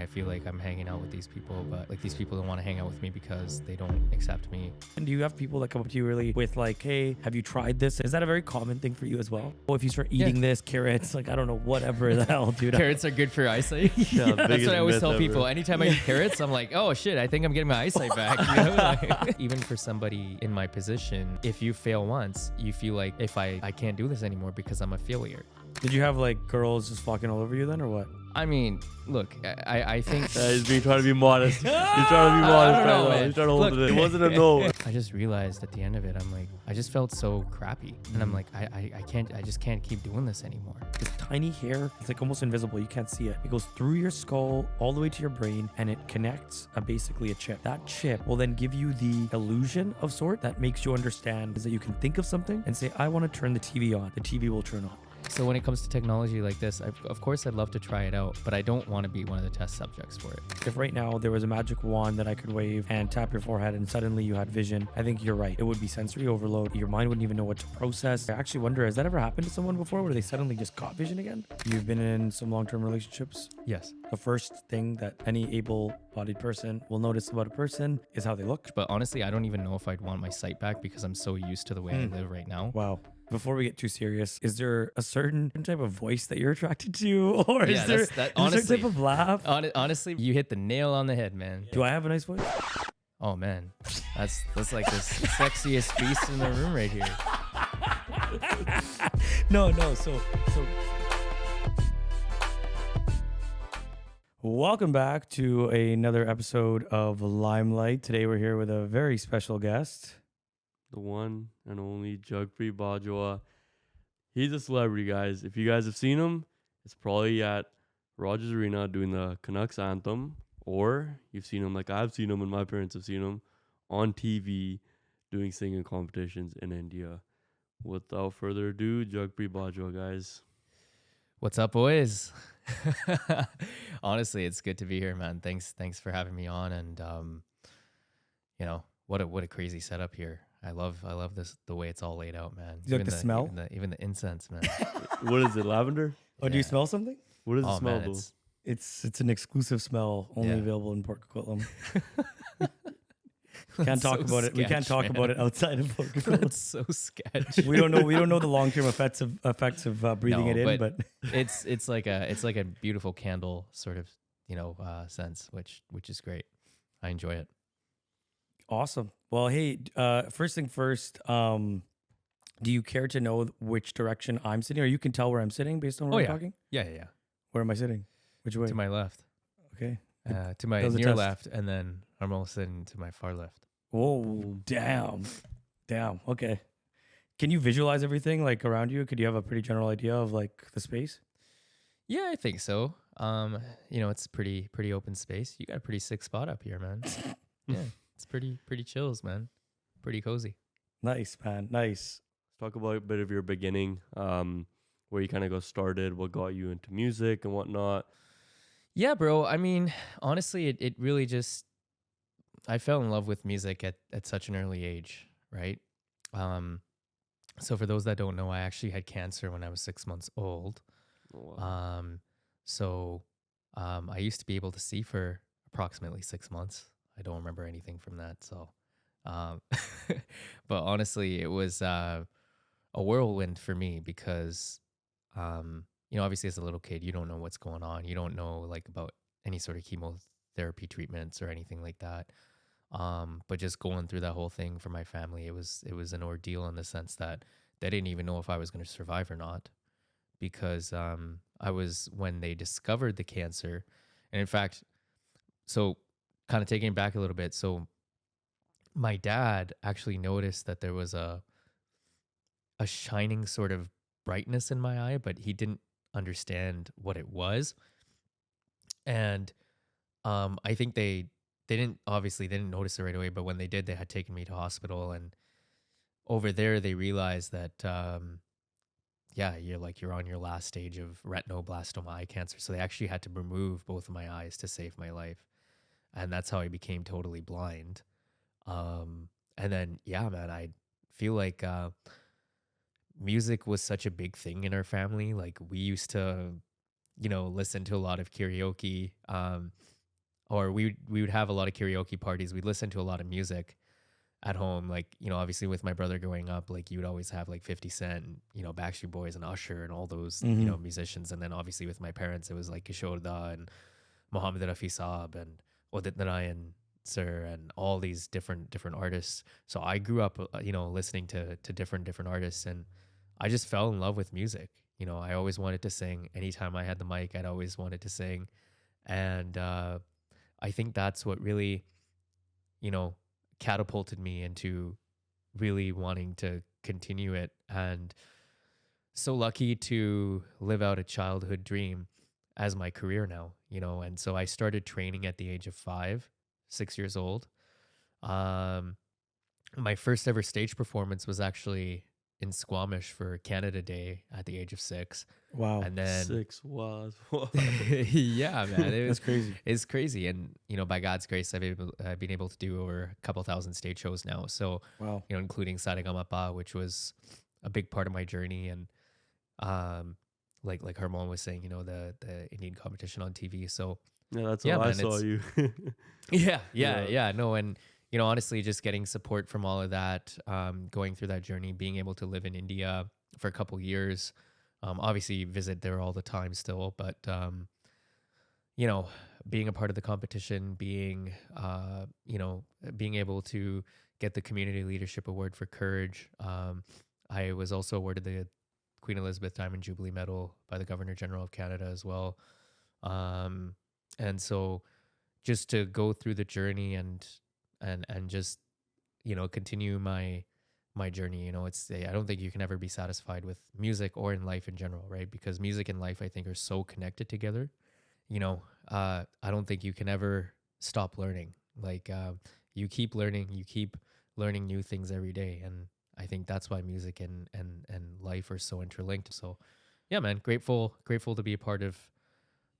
feel like I'm hanging out with these people, but like these people don't want to hang out with me because they don't accept me. And do you have people that come up to you really with like, hey, have you tried this? Is that a very common thing for you as well? Or if you start eating this, carrots, like, I don't know, whatever the hell, dude. Carrots are good for eyesight. Yeah, That's what I always tell ever. people. Anytime I eat carrots, I'm like, oh shit, I think I'm getting my eyesight back. You know? Like, even for somebody in my position, if you fail once, you feel like if I can't do this anymore because I'm a failure. Did you have like girls just flocking all over you then or what? I mean, look, I think He's trying to be modest. He's trying to be modest. I don't know, Right now. man. He's trying to hold Look, it in. It wasn't a no. I just realized at the end of it, I'm like, I just felt so crappy. And I'm like, I just can't keep doing this anymore. This tiny hair, it's like almost invisible. You can't see it. It goes through your skull all the way to your brain and it connects basically a chip. That chip will then give you the illusion of sort that makes you understand is that you can think of something and say, I want to turn the TV on. The TV will turn on. So when it comes to technology like this, of course I'd love to try it out, but I don't want to be one of the test subjects for it. If right now there was a magic wand that I could wave and tap your forehead and suddenly you had vision, I think you're right. It would be sensory overload. Your mind wouldn't even know what to process. I actually wonder, has that ever happened to someone before where they suddenly just got vision again? You've been in some long-term relationships. Yes. The first thing that any able-bodied person will notice about a person is how they look. But honestly, I don't even know if I'd want my sight back because I'm so used to the way I live right now. Wow. Before we get too serious, is there a certain type of voice that you're attracted to? Or Yeah, is there that's- that- is there a honestly- type of laugh? Honestly, you hit the nail on the head, man. Do I have a nice voice? Oh man, that's like the sexiest beast in the room right here. No. So. Welcome back to another episode of Limelight. Today we're here with a very special guest. The one and only Jugpreet Bajwa. He's a celebrity, guys. If you guys have seen him, it's probably at Rogers Arena doing the Canucks anthem, or you've seen him like I've seen him and my parents have seen him on TV doing singing competitions in India. Without further ado, Jugpreet Bajwa, guys. What's up, boys? Honestly, it's good to be here, man. Thanks for having me on, and you know what a crazy setup here. I love this the way it's all laid out, man. You like the smell? Even the incense, man. What is it, lavender? Oh, do you Yeah. smell something? What does it Oh smell, man, though? It's an exclusive smell, only Yeah. available in Port Coquitlam. Can't That's talk so about it. We can't sketch, talk man. about it outside of Port Coquitlam. That's so sketch. We don't know the long-term effects of breathing No, it in, but it's like a beautiful candle sort of sense, which is great. I enjoy it. awesome. Well, hey, first thing first, do you care to know which direction I'm sitting, or you can tell where I'm sitting based on where Oh, we're yeah. talking? Yeah. Where am I sitting? Which way? To my left, Okay. to my That was a near test. left, and then I'm almost sitting to my far left. Whoa, damn. Okay. Can you visualize everything like around you? Could you have a pretty general idea of like the space? Yeah, I think so. It's pretty open space. You got a pretty sick spot up here, man. Yeah, it's pretty chills, man. Pretty cozy. Nice, man. Nice. Talk about a bit of your beginning, where you kind of got started, what got you into music and whatnot. Yeah, bro. I mean, honestly, it really just, I fell in love with music at such an early age, right? So for those that don't know, I actually had cancer when I was 6 months old. Oh, wow. I used to be able to see for approximately 6 months. I don't remember anything from that. So, but honestly, it was a whirlwind for me because, obviously as a little kid, you don't know what's going on. You don't know like about any sort of chemotherapy treatments or anything like that. But just going through that whole thing for my family, it was an ordeal in the sense that they didn't even know if I was going to survive or not, because I was, when they discovered the cancer, and in fact, so kind of taking it back a little bit, so my dad actually noticed that there was a shining sort of brightness in my eye, but he didn't understand what it was, and I think they didn't notice it right away, but when they did, they had taken me to hospital, and over there they realized that you're on your last stage of retinoblastoma eye cancer. So they actually had to remove both of my eyes to save my life, and that's how I became totally blind. And then man, I feel like music was such a big thing in our family. Like we used to listen to a lot of karaoke. or we would have a lot of karaoke parties. We'd listen to a lot of music at home. Like, you know, obviously with my brother growing up, like you would always have like 50 Cent, you know, Backstreet Boys and Usher and all those, you know, musicians. And then obviously with my parents, it was like Kishore and Mohammed Rafi Saab and Udit Narayan Sir and all these different artists. So I grew up, you know, listening to different artists, and I just fell in love with music. You know, I always wanted to sing. Anytime I had the mic, I'd always wanted to sing. And I think that's what really, you know, catapulted me into really wanting to continue it. And so lucky to live out a childhood dream as my career now, you know. And so I started training at the age of 6 years old. My first ever stage performance was actually in Squamish for Canada Day at the age of 6. Wow. And then 6 was. yeah, man, That's crazy. It's crazy. And, you know, by God's grace, I've been able to do over a couple thousand stage shows now. So, Wow. you know, including Saregamapa, which was a big part of my journey. And, like Hermon was saying, you know, the Indian competition on TV. So Yeah, that's Yeah, how I man, saw it's- you. yeah. No, and, you know, honestly, just getting support from all of that, going through that journey, being able to live in India for a couple years, obviously visit there all the time still, but, you know, being a part of the competition, being, you know, being able to get the Community Leadership Award for Courage. I was also awarded the Queen Elizabeth Diamond Jubilee Medal by the Governor General of Canada as well. And so just to go through the journey and just, you know, continue my journey, you know, I don't think you can ever be satisfied with music or in life in general, right? Because music and life, I think, are so connected together. You know, I don't think you can ever stop learning. Like, you keep learning new things every day. And I think that's why music and life are so interlinked. So yeah, man, grateful to be a part of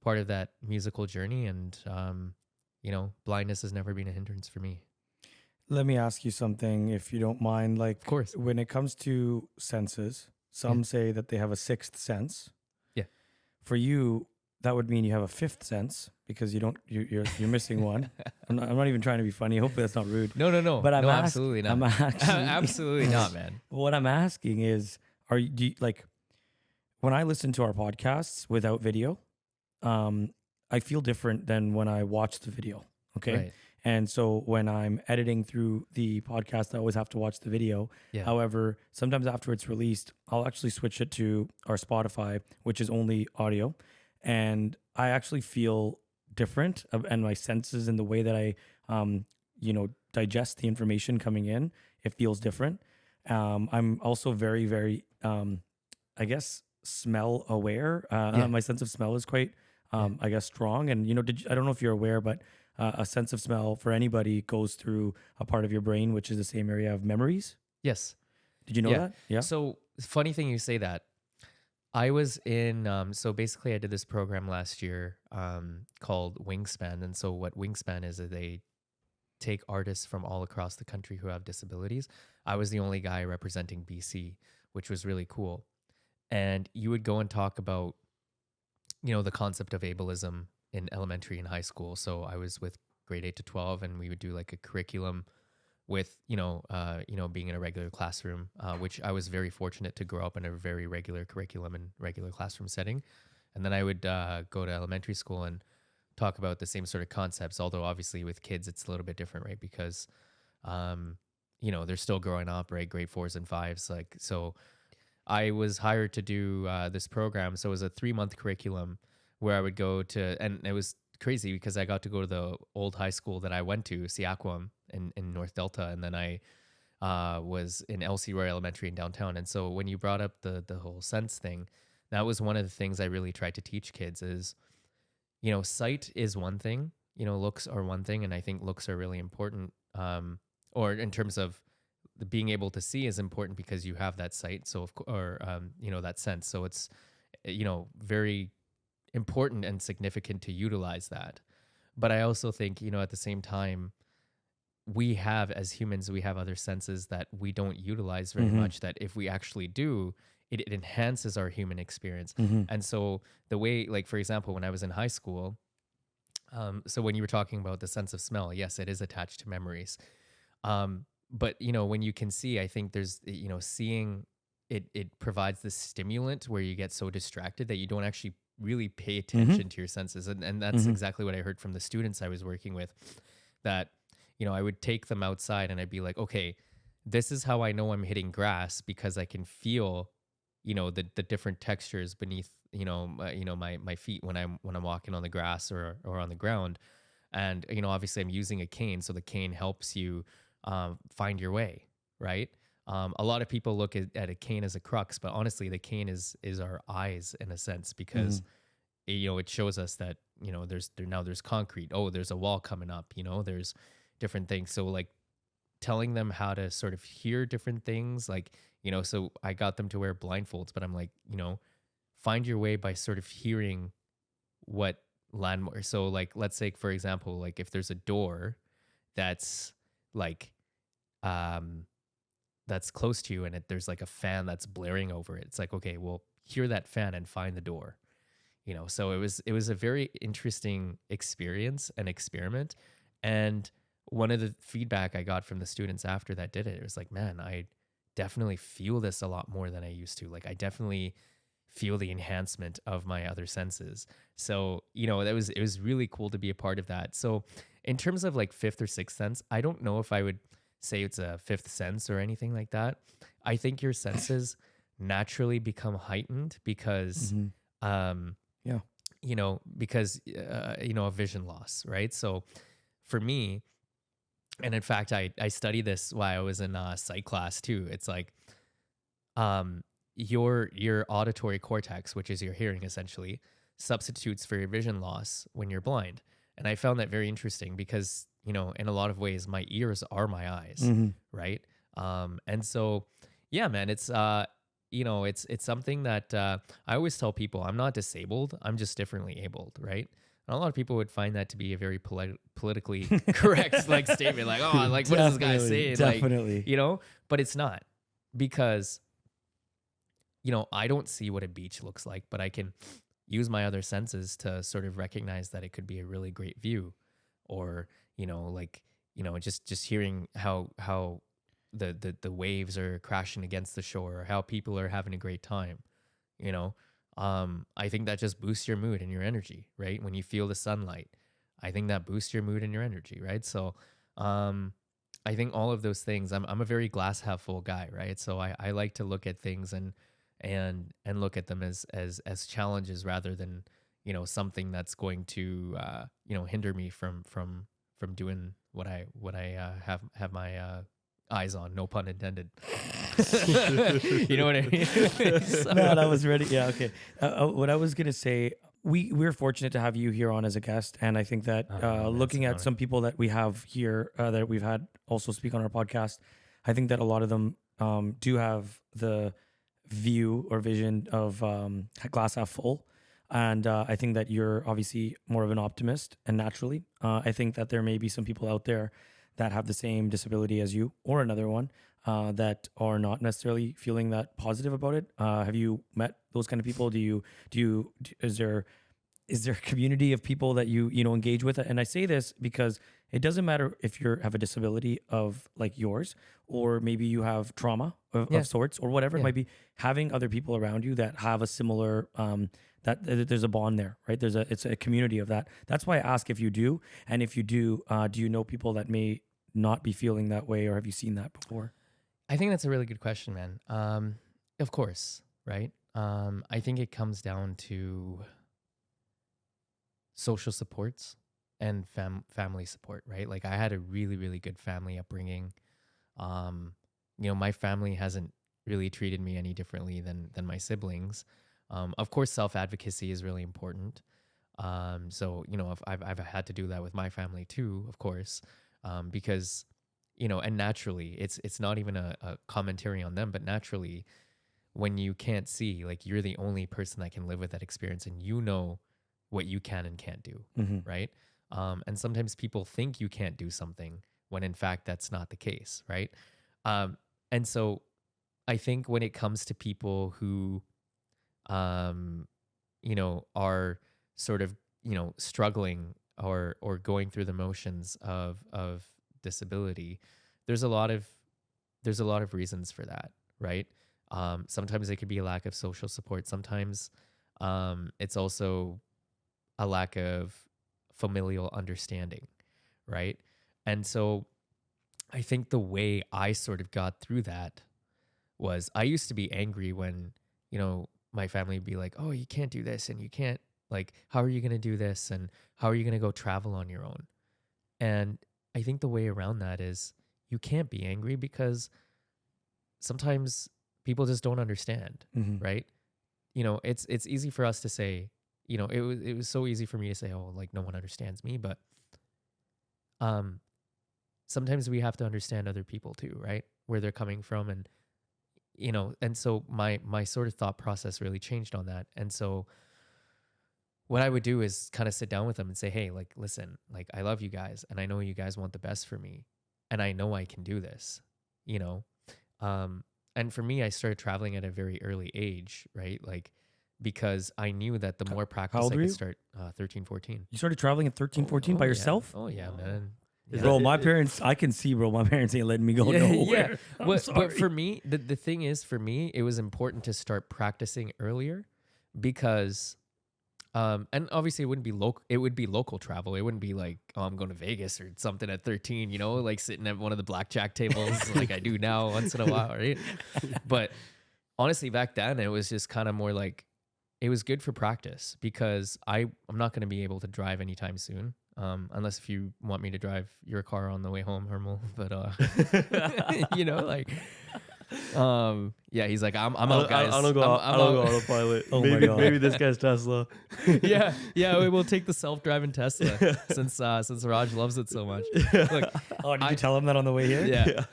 that musical journey. And, you know, blindness has never been a hindrance for me. Let me ask you something, if you don't mind. Like, Of course. when it comes to senses, some Yeah. say that they have a sixth sense. Yeah. For you, that would mean you have a fifth sense, because you're missing one. I'm not even trying to be funny. Hopefully that's not rude. No. But no, absolutely not. I'm actually, Absolutely not, man. what I'm asking is, do you, like, when I listen to our podcasts without video, I feel different than when I watch the video. Okay. Right. And so when I'm editing through the podcast, I always have to watch the video. Yeah. However, sometimes after it's released, I'll actually switch it to our Spotify, which is only audio. And I actually feel different, and my senses and the way that I, you know, digest the information coming in, it feels different. I'm also very, very, I guess, smell aware. My sense of smell is quite, I guess, strong. And, you know, I don't know if you're aware, but a sense of smell for anybody goes through a part of your brain, which is the same area of memories. Yes. Did you know that? Yeah. So funny thing you say that. I was in, so basically I did this program last year called Wingspan. And so what Wingspan is they take artists from all across the country who have disabilities. I was the only guy representing BC, which was really cool. And you would go and talk about, you know, the concept of ableism in elementary and high school. So I was with grade 8 to 12, and we would do like a curriculum with, you know, being in a regular classroom, which I was very fortunate to grow up in a very regular curriculum and regular classroom setting. And then I would go to elementary school and talk about the same sort of concepts, although obviously with kids, it's a little bit different, right? Because, you know, they're still growing up, right? Grade 4s and 5s. Like, so I was hired to do this program. So it was a 3-month curriculum where I would go to, and it was crazy because I got to go to the old high school that I went to, Siaquam in North Delta. And then I was in LC Roy Elementary in downtown. And so when you brought up the whole sense thing, that was one of the things I really tried to teach kids is, you know, sight is one thing, you know, looks are one thing. And I think looks are really important. Or in terms of being able to see is important because you have that sight. So, you know, that sense. So it's, you know, very important and significant to utilize that. But I also think, you know, at the same time, we have, as humans, we have other senses that we don't utilize very much, that if we actually do, it enhances our human experience. And so the way, like, for example, when I was in high school, So when you were talking about the sense of smell, yes, it is attached to memories. But when you can see, I think there's seeing it provides this stimulant where you get so distracted that you don't actually really pay Mm-hmm. attention to your senses. And that's Mm-hmm. exactly what I heard from the students I was working with, that I would take them outside and I'd be like, okay, this is how I know I'm hitting grass, because I can feel the different textures beneath my feet when I'm walking on the grass or on the ground. And obviously I'm using a cane, so the cane helps you find your way, right? A lot of people look at a cane as a crux, but honestly the cane is our eyes in a sense, because it shows us that there's concrete. Oh, there's a wall coming up, there's different things. So like telling them how to sort of hear different things, like so I got them to wear blindfolds, but I'm like, find your way by sort of hearing what landmark. So like let's say for example, like if there's a door that's like um that's close to you, and there's like a fan that's blaring over it, it's like, okay, well, hear that fan and find the door. So it was a very interesting experience and experiment. And one of the feedback I got from the students after that did it was like, man, I definitely feel this a lot more than I used to. Like I definitely feel the enhancement of my other senses. So it was really cool to be a part of that. So in terms of like fifth or sixth sense, I don't know if I would say it's a fifth sense or anything like that. I think your senses naturally become heightened because Mm-hmm. um Yeah. of vision loss, right? So for me, and in fact I studied this while I was in psych class too. It's like your auditory cortex, which is your hearing essentially, substitutes for your vision loss when you're blind. And I found that very interesting because, in a lot of ways, my ears are my eyes, Mm-hmm. right? And so, yeah, man, it's something that I always tell people I'm not disabled, I'm just differently abled, right? And a lot of people would find that to be a very politically correct like statement, like, oh, like what is this guy saying? Definitely. Like, but it's not, because I don't see what a beach looks like, but I can use my other senses to sort of recognize that it could be a really great view, or just hearing how the waves are crashing against the shore, or how people are having a great time. You know, I think that just boosts your mood and your energy, right? When you feel the sunlight, I think that boosts your mood and your energy, right? So, I think all of those things. I'm a very glass half full guy, right? So I like to look at things and look at them as challenges rather than something that's going to hinder me from doing what I have my eyes on. No pun intended. You know what I mean? So- Man, I was ready. Yeah, okay. What I was gonna say, we're fortunate to have you here on as a guest, and I think that man, looking it's an at honor. some people that we have here that we've had also speak on our podcast, I think that a lot of them do have the view or vision of glass half full. And I think that you're obviously more of an optimist, and naturally, I think that there may be some people out there that have the same disability as you or another one that are not necessarily feeling that positive about it. Have you met those kind of people? Is there a community of people that you engage with? And I say this because it doesn't matter if you have a disability of like yours, or maybe you have trauma Yeah. of sorts, or whatever it Yeah. might be. Having other people around you that have a similar that there's a bond there, right? It's a community of that. That's why I ask if you do, and if you do you know people that may not be feeling that way, or have you seen that before? I think that's a really good question, man. Of course, right? I think it comes down to social supports and family support, right? Like I had a really, really good family upbringing. My family hasn't really treated me any differently than my siblings. Of course, self advocacy is really important. So if I've had to do that with my family too, of course, because and naturally, it's not even a commentary on them, but naturally, when you can't see, like you're the only person that can live with that experience, and what you can and can't do, Mm-hmm. right? And sometimes people think you can't do something when in fact that's not the case, right? And so I think when it comes to people who, are sort of, struggling or going through the motions of disability, there's a lot of reasons for that, right? Sometimes it could be a lack of social support. Sometimes it's also a lack of familial understanding, right? And so I think the way I sort of got through that was I used to be angry when, my family would be like, oh, you can't do this and you can't, like, how are you going to do this? And how are you going to go travel on your own? And I think the way around that is you can't be angry because sometimes people just don't understand, right? It's easy for us to say, it was so easy for me to say, oh, like no one understands me, but sometimes we have to understand other people too, right? Where they're coming from, and and so my sort of thought process really changed on that. And so what I would do is kind of sit down with them and say, hey, like, listen, like, I love you guys and I know you guys want the best for me and I know I can do this, and for me, I started traveling at a very early age, right? Like, because I knew that the more practice I could start, 13, 14. You started traveling at 13, 14 by yourself? Oh yeah, man. Is Bro, that- my parents, I can see, bro, my parents ain't letting me go nowhere. But for me, the thing is, for me, it was important to start practicing earlier because, and obviously it wouldn't be local. It would be local travel. It wouldn't be like, oh, I'm going to Vegas or something at 13, like sitting at one of the blackjack tables like I do now once in a while, right? But honestly, back then it was just kind of more like, it was good for practice because I'm not going to be able to drive anytime soon. Unless if you want me to drive your car on the way home, Hermel. But yeah, he's like, I'm out, guys. I don't go autopilot. Oh my maybe God. maybe this guy's Tesla. yeah, we'll take the self-driving Tesla since Raj loves it so much. Look, Oh, did you tell him that on the way here? yeah,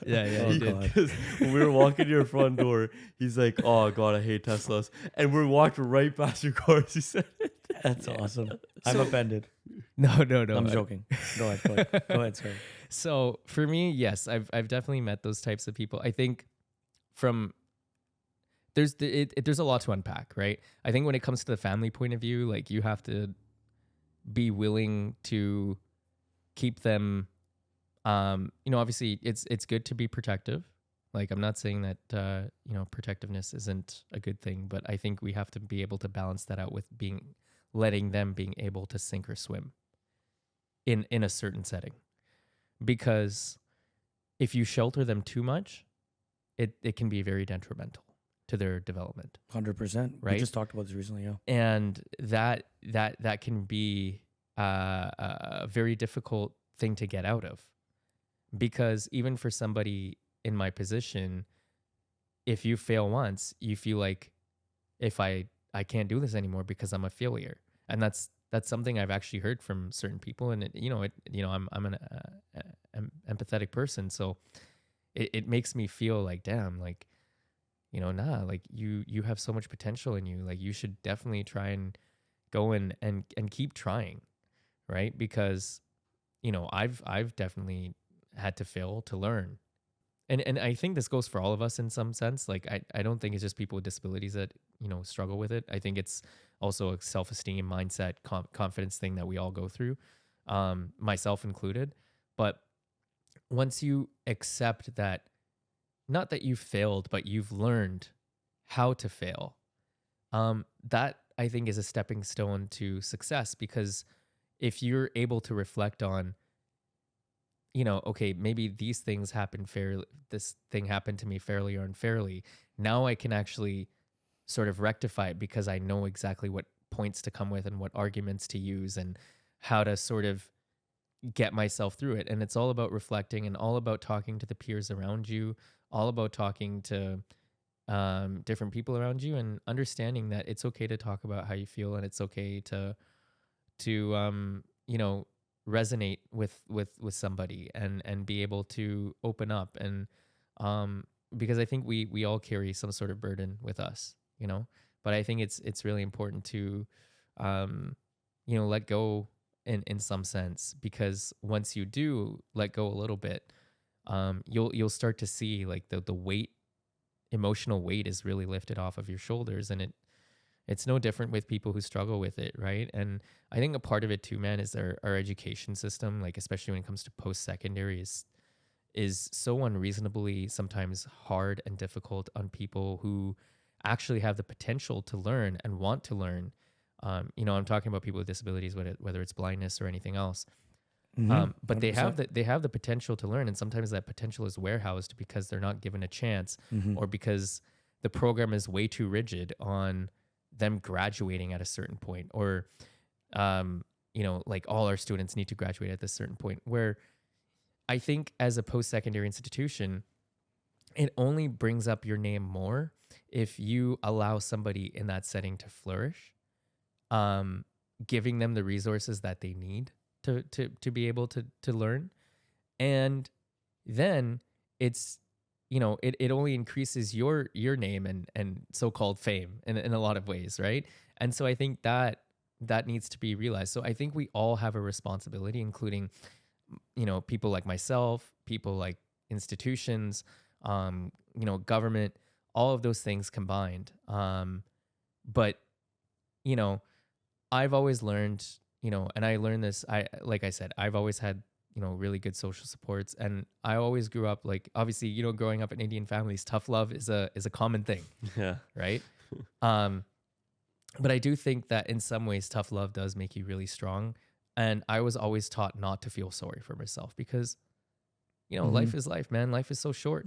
Oh, he did. God. 'Cause when we were walking to your front door, he's like, "Oh God, I hate Teslas," and we walked right past your cars. He said, That's awesome. I'm So- offended. No. I'm joking. Go ahead. Go ahead, sir. So for me, yes, I've definitely met those types of people. I think there's a lot to unpack, right? I think when it comes to the family point of view, like you have to be willing to keep them. Obviously it's good to be protective. Like I'm not saying that protectiveness isn't a good thing, but I think we have to be able to balance that out with letting them being able to sink or swim in a certain setting. Because if you shelter them too much, it can be very detrimental to their development. 100%. Right? We just talked about this recently, yeah. And that can be a very difficult thing to get out of. Because even for somebody in my position, if you fail once, you feel like if I can't do this anymore because I'm a failure. And that's something I've actually heard from certain people. And I'm an empathetic person, so it makes me feel like, damn, like, like you have so much potential in you. Like you should definitely try and go and keep trying, right? Because I've definitely had to fail to learn. And I think this goes for all of us in some sense. Like I don't think it's just people with disabilities that struggle with it. I think it's also a self-esteem, mindset, confidence thing that we all go through, myself included. But once you accept that, not that you failed, but you've learned how to fail, that I think is a stepping stone to success. Because if you're able to reflect on, okay, maybe these things happen fairly, this thing happened to me fairly or unfairly. Now I can actually sort of rectify it because I know exactly what points to come with and what arguments to use and how to sort of get myself through it. And it's all about reflecting and all about talking to the peers around you, all about talking to different people around you and understanding that it's okay to talk about how you feel and it's okay to resonate with somebody and be able to open up. And because I think we all carry some sort of burden with us, but I think it's really important to let go in some sense, because once you do let go a little bit, you'll start to see like the weight, emotional weight is really lifted off of your shoulders, and It's no different with people who struggle with it, right? And I think a part of it too, man, is our education system, like especially when it comes to post-secondary, is so unreasonably sometimes hard and difficult on people who actually have the potential to learn and want to learn. I'm talking about people with disabilities, whether it's blindness or anything else. But they have 100%. they have the potential to learn, and sometimes that potential is warehoused because they're not given a chance, or because the program is way too rigid on them graduating at a certain point, or like all our students need to graduate at this certain point. Where I think as a post-secondary institution, it only brings up your name more if you allow somebody in that setting to flourish, giving them the resources that they need to be able to learn. And then it's, it only increases your name and so-called fame in a lot of ways, right? And so I think that needs to be realized. So I think we all have a responsibility, including people like myself, people like institutions, government, all of those things combined. But I've always learned, and I learned this, like I said, I've always had, really good social supports. And I always grew up, like, obviously, growing up in Indian families, tough love is a common thing. Yeah. Right. But I do think that in some ways, tough love does make you really strong. And I was always taught not to feel sorry for myself because, life is life, man. Life is so short,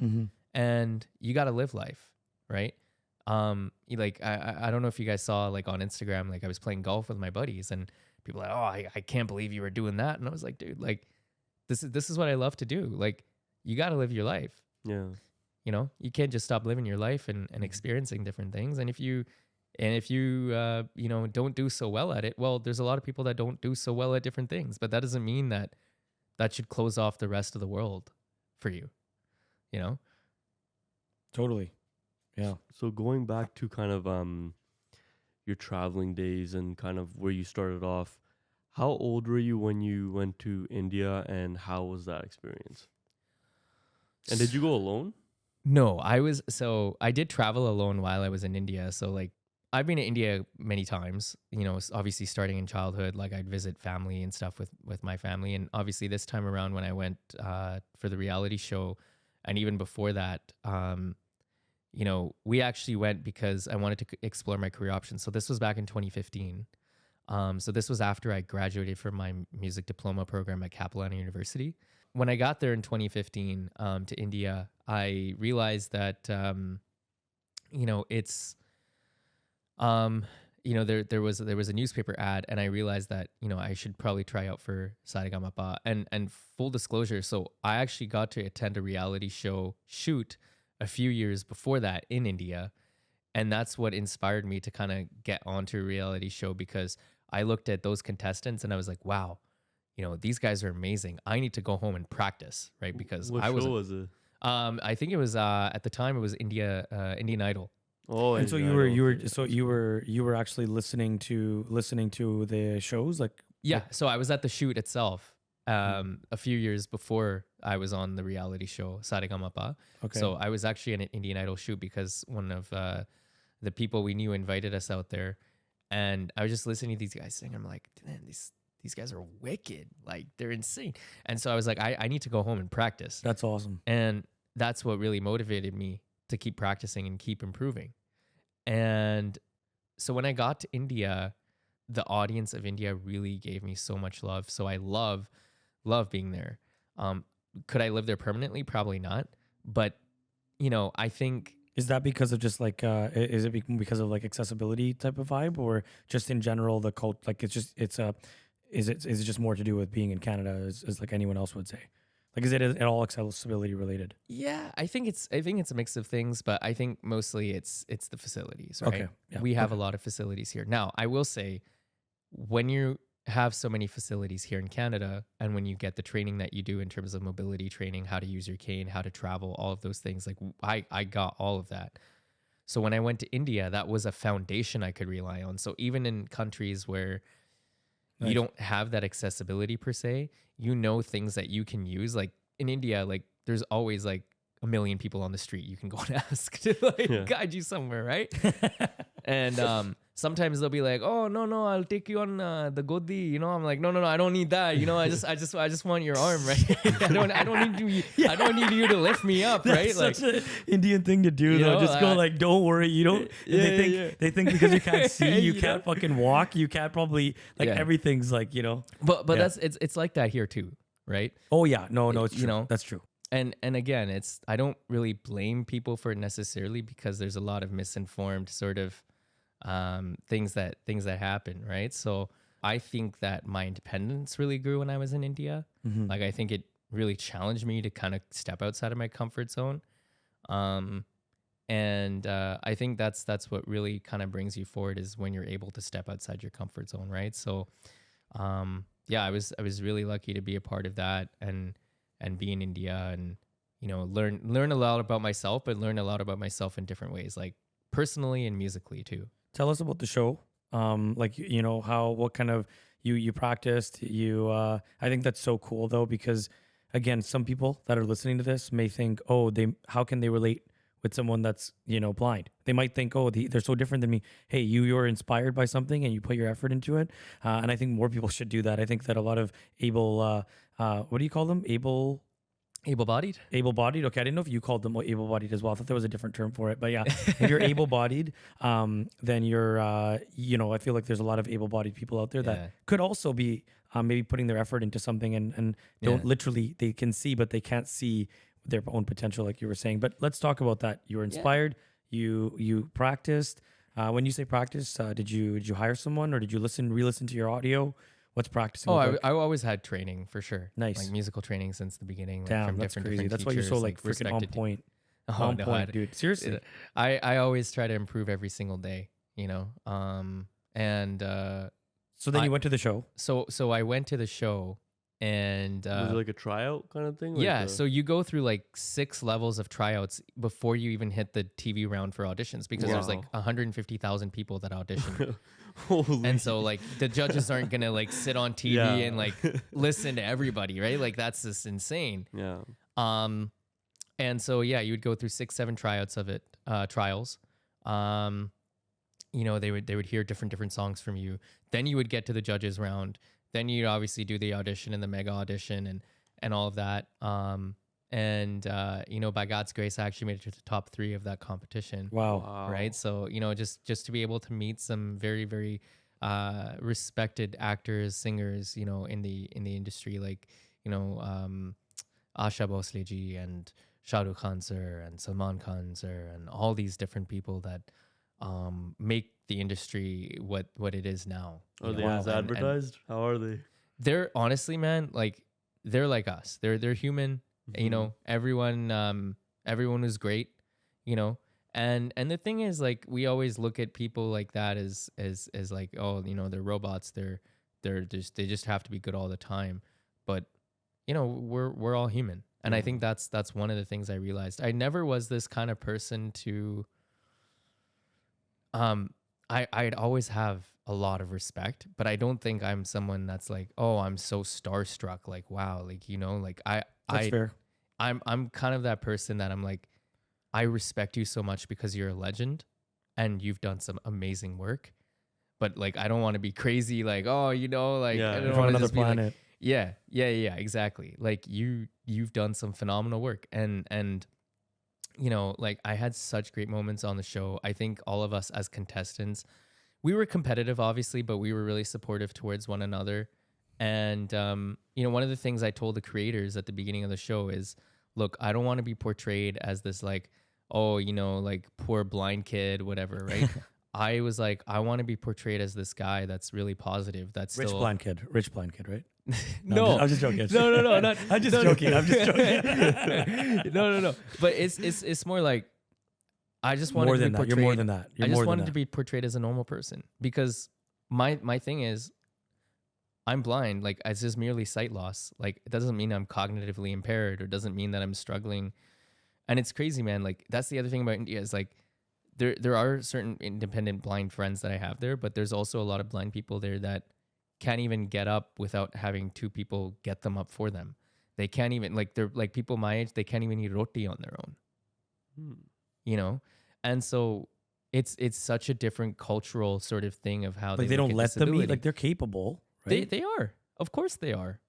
and you got to live life. Right. Like, I don't know if you guys saw, like, on Instagram, like I was playing golf with my buddies and people were like, oh, I can't believe you were doing that. And I was like, dude, like, this is what I love to do. Like, you got to live your life. Yeah. You can't just stop living your life and experiencing different things. And if you don't do so well at it, well, there's a lot of people that don't do so well at different things, but that doesn't mean that should close off the rest of the world for you, Totally. Yeah. So going back to kind of your traveling days and kind of where you started off, how old were you when you went to India, and how was that experience? And did you go alone? No, I did travel alone while I was in India. So, like, I've been to India many times, obviously starting in childhood, like I'd visit family and stuff with my family. And obviously this time around when I went for the reality show, and even before that, we actually went because I wanted to explore my career options. So this was back in 2015. So this was after I graduated from my music diploma program at Capilano University. When I got there in 2015 to India, I realized that, it's, there was a newspaper ad, and I realized that, I should probably try out for Saregama. And full disclosure, so I actually got to attend a reality show shoot a few years before that in India. And that's what inspired me to kind of get onto a reality show, because I looked at those contestants and I was like, wow, these guys are amazing. I need to go home and practice, right? Because What show was it? I think it was at the time it was Indian Idol. Oh, And so you were actually listening to the shows, like, Yeah, so I was at the shoot itself a few years before I was on the reality show Saregama. Okay. So I was actually in an Indian Idol shoot because one of the people we knew invited us out there, and I was just listening to these guys sing. I'm like, man, these guys are wicked. Like, they're insane. And so I was like, I need to go home and practice. That's awesome. And that's what really motivated me to keep practicing and keep improving. And so when I got to India, the audience of India really gave me so much love. So I love being there. Could I live there permanently? Probably not. But, I think... Is that because of just like, is it because of like accessibility type of vibe, or just in general, the cult, like is it just more to do with being in Canada as like anyone else would say? Like, is it at all accessibility related? Yeah, I think it's a mix of things, but I think mostly it's the facilities, right? Okay. Yeah. We have a lot of facilities here. Now, I will say, when you have so many facilities here in Canada, and when you get the training that you do in terms of mobility training, how to use your cane, how to travel, all of those things, like I got all of that. So when I went to India, that was a foundation I could rely on. So even in countries where you don't have that accessibility per se, things that you can use. Like in India, like there's always like a million people on the street you can go and ask to guide you somewhere, right? And sometimes they'll be like, oh no, I'll take you on the godi, I'm like, no, I don't need that, I just want your arm, right? I don't need you, I don't need you to lift me up, right? Like such an Indian thing to do, though. Just go like, don't worry, you don't. They think because you can't see, you can't fucking walk, you can't probably everything's like, But that's it's like that here too, right? Oh yeah, no, it's true. That's true. And again, I don't really blame people for it necessarily, because there's a lot of misinformed sort of things that happen, right? So I think that my independence really grew when I was in India. Like I think it really challenged me to kind of step outside of my comfort zone. And I think that's what really kind of brings you forward, is when you're able to step outside your comfort zone, right? So I was really lucky to be a part of that and be in India and learn a lot about myself, but learn a lot about myself in different ways, like personally and musically too. Tell us about the show. Like what kind of you practiced. I think that's so cool though, because again, some people that are listening to this may think, oh, how can they relate with someone that's blind? They might think, oh, they're so different than me. Hey, you're inspired by something and you put your effort into it, and I think more people should do that. I think that a lot of what do you call them? Able-bodied? Able-bodied. Okay, I didn't know if you called them able-bodied as well. I thought there was a different term for it. But yeah, if you're able-bodied, then you're, I feel like there's a lot of able-bodied people out there that could also be maybe putting their effort into something and don't literally, they can see, but they can't see their own potential, like you were saying. But let's talk about that. You were inspired. You practiced. When you say practice, did you hire someone, or did you re-listen to your audio? What's practicing? I always had training for sure. Nice, like musical training since the beginning. Damn, from that's different crazy. That's why you're so like freaking on point. On point, dude. Seriously, I always try to improve every single day. And so then you went to the show. So I went to the show. And was it like a tryout kind of thing? So you go through like 6 levels of tryouts before you even hit the TV round for auditions, because there's like 150,000 people that audition. And so like the judges aren't gonna like sit on TV and like listen to everybody, right? Like that's just insane. Yeah. And so you would go through 6-7 tryouts of it, trials. They would hear different songs from you. Then you would get to the judges round. Then you'd obviously do the audition and the mega audition and all of that. By God's grace, I actually made it to the top 3 of that competition. Wow. Right. So, just to be able to meet some very, very respected actors, singers, in the industry, like, Asha Bhosle ji and Shah Rukh Khan sir and Salman Khan sir and all these different people that make the industry what it is now. Are they as advertised? How are they? They're honestly, man, like they're like us. They're human. Everyone is great. And the thing is, like, we always look at people like that as like, oh, they're robots. They just have to be good all the time. But we're all human. And I think that's one of the things I realized. I never was this kind of person to I'd always have a lot of respect, but I don't think I'm someone that's like, oh, I'm so starstruck, like, wow, like, like that's fair. I'm kind of that person that I'm like, I respect you so much because you're a legend and you've done some amazing work, but like I don't want to be crazy, like, oh, like I don't from want to another just be planet. like, yeah, exactly. Like you've done some phenomenal work, and like I had such great moments on the show. I think all of us as contestants, we were competitive, obviously, but we were really supportive towards one another. And, one of the things I told the creators at the beginning of the show is, look, I don't want to be portrayed as this like, oh, like poor blind kid, whatever, right? I was like, I want to be portrayed as this guy that's really positive. That's rich still blind kid, right? No, I'm just joking. No, not, I'm just joking. No. But it's more like I just wanted to be portrayed. You're more than that. I just wanted to be portrayed as a normal person, because my thing is, I'm blind. Like, it's just merely sight loss. Like, it doesn't mean I'm cognitively impaired, or doesn't mean that I'm struggling. And it's crazy, man. Like, that's the other thing about India is like, there are certain independent blind friends that I have there, but there's also a lot of blind people there that can't even get up without having 2 people get them up for them. They can't even, like, they're like people my age, they can't even eat roti on their own. And so it's such a different cultural sort of thing of how Like they they look don't at let them eat. disability. Like they're capable, They right? they are. Of course they are.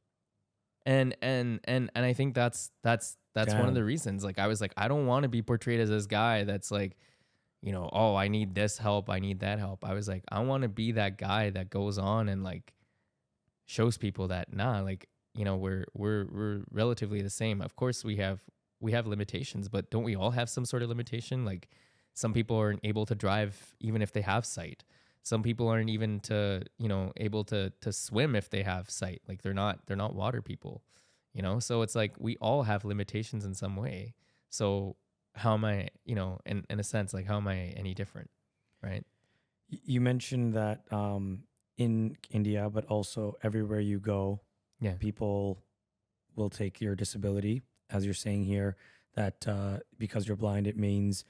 And I think that's one of Damn. the reasons. Like I was like, I don't want to be portrayed as this guy that's like, oh, I need this help, I need that help. I was like, I want to be that guy that goes on and like shows people that nah, like, we're relatively the same. Of course we have limitations, but don't we all have some sort of limitation? Like some people aren't able to drive even if they have sight. Some people aren't even able to swim if they have sight. Like they're not water people, So it's like we all have limitations in some way. So how am I, in a sense, like how am I any different, right? You mentioned that in India, but also everywhere you go, Yeah. people will take your disability, as you're saying here, that because you're blind, it means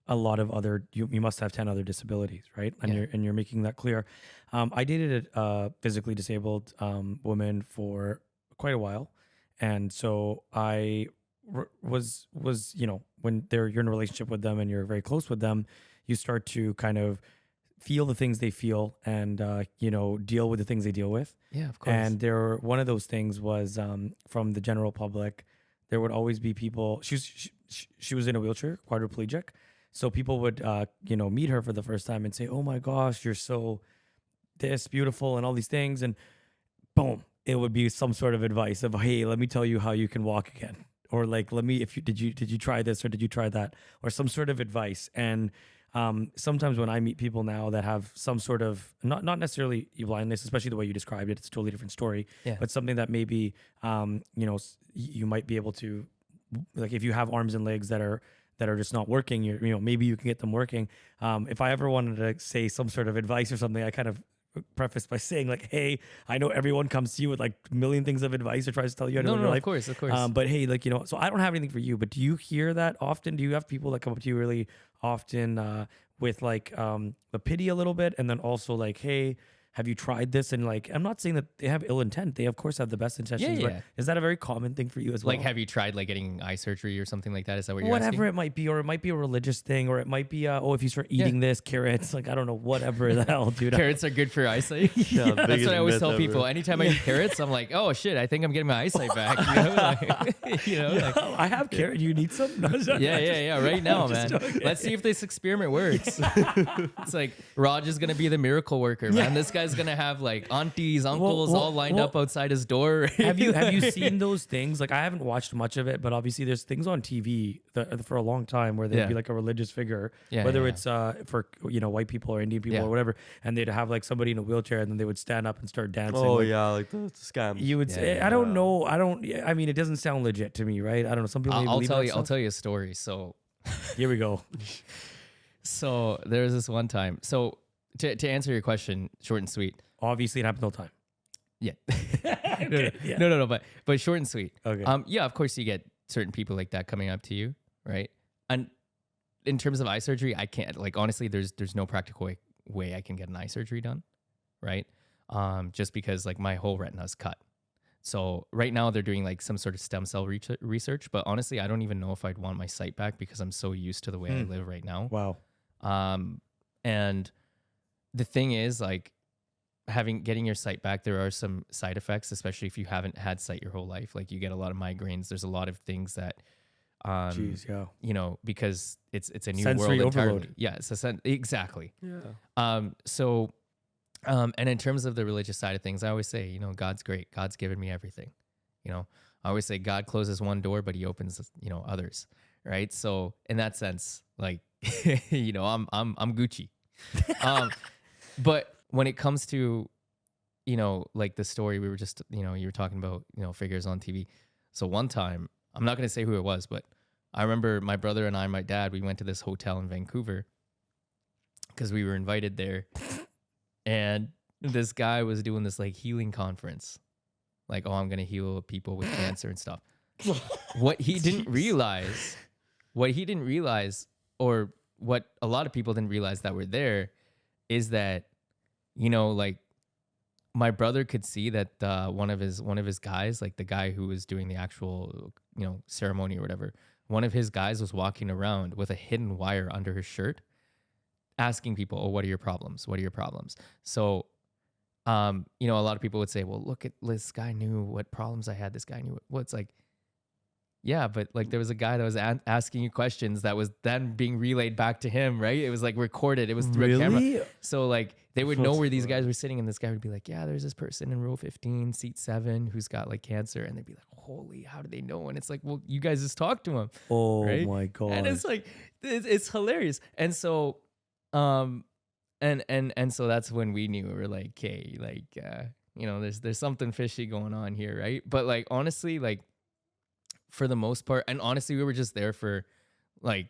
a lot of other you must have 10 other disabilities, right? And Yeah. you're making that clear. I dated a physically disabled woman for quite a while, and so was when you're in a relationship with them and you're very close with them, you start to kind of feel the things they feel and deal with the things they deal with. Yeah, of course. And one of those things was from the general public, there would always be people. She was in a wheelchair, quadriplegic, so people would meet her for the first time and say, "Oh my gosh, you're so this beautiful," and all these things, and boom, it would be some sort of advice of, "Hey, let me tell you how you can walk again," or like, "Let me if you did you try this or did you try that," or some sort of advice. And sometimes when I meet people now that have some sort of not necessarily blindness, especially the way you described it, it's a totally different story, Yeah. but something that maybe you might be able to, like, if you have arms and legs that are just not working, maybe you can get them working. If I ever wanted to say some sort of advice or something, I kind of preface by saying like, "Hey, I know everyone comes to you with like a million things of advice or tries to tell you how to No, live no, your of life." course, of course. But hey, like, so I don't have anything for you, but do you hear that often? Do you have people that come up to you really often with like the pity a little bit, and then also like, "Hey, have you tried this?" And like, I'm not saying that they have ill intent. They of course have the best intentions, yeah. but is that a very common thing for you as well? Like, have you tried like getting eye surgery or something like that? Is that what you're Whatever asking? it might be, or it might be a religious thing, or it might be oh, if you start Yeah. eating this carrots, like, I don't know, whatever the hell, dude. Carrots are good for eyesight. Yeah, That's biggest what I always myth tell ever. people. Anytime I eat carrots, I'm like, oh shit, I think I'm getting my eyesight back. Like, I have carrot. You need some? No, yeah. Right now, man. joking. Let's see if this experiment works. It's like Raj is gonna be the miracle worker, man. This guy's gonna have like aunties, uncles all lined up outside his door. Have you seen those things? Like, I haven't watched much of it, but obviously there's things on TV that, for a long time, where there'd Yeah. be like a religious figure, Yeah, whether yeah, it's for white people or Indian people Yeah. or whatever, and they'd have like somebody in a wheelchair, and then they would stand up and start dancing. Oh like, yeah, like the scams. You would Yeah, say, yeah. I don't know. I mean, it doesn't sound legit to me, right? I don't know. Some people may I'll believe tell that you. I'll stuff. tell you a story. So Here we go. there was this one time. So to answer your question, short and sweet. Obviously, it happens all the time. Yeah. Okay, yeah. No, but short and sweet. Okay. Yeah, of course you get certain people like that coming up to you, right? And in terms of eye surgery, I can't, like, honestly, there's no practical way I can get an eye surgery done, right? Just because like my whole retina's cut. So right now they're doing like some sort of stem cell research, but honestly, I don't even know if I'd want my sight back because I'm so used to the way I live right now. Wow. And the thing is, like, getting your sight back, there are some side effects, especially if you haven't had sight your whole life. Like, you get a lot of migraines. There's a lot of things that, Jeez, yeah. because it's a new Sensory world overload. entirely. Yeah, it's exactly. Yeah. And in terms of the religious side of things, I always say, God's great. God's given me everything. I always say God closes one door, but he opens, others. Right. So in that sense, like, I'm Gucci. But when it comes to, like the story we were just, you were talking about, figures on TV. So one time, I'm not going to say who it was, but I remember my brother and my dad, we went to this hotel in Vancouver because we were invited there. And this guy was doing this like healing conference. Like, oh, I'm going to heal people with cancer and stuff. What he didn't realize, or what a lot of people didn't realize that were there, is that, like, my brother could see that one of his guys, like the guy who was doing the actual, ceremony or whatever, one of his guys was walking around with a hidden wire under his shirt, asking people, oh, what are your problems? What are your problems? So, you know, a lot of people would say, well, look at this guy knew what problems I had. This guy knew what's like, yeah, but like there was a guy that was asking you questions that was then being relayed back to him, right? It was like recorded. It was through a camera. Really? So like they would know That's where these guys funny. were sitting, and this guy would be like, yeah, there's this person in row 15, seat 7 who's got like cancer. And they'd be like, holy, how do they know? And it's like, well, you guys just talked to him, Oh right? my god. And it's like, it's hilarious. And so, and so that's when we knew. We were like, okay, like, you know, there's something fishy going on here, right? But like, honestly, like, for the most part, and honestly, we were just there for like,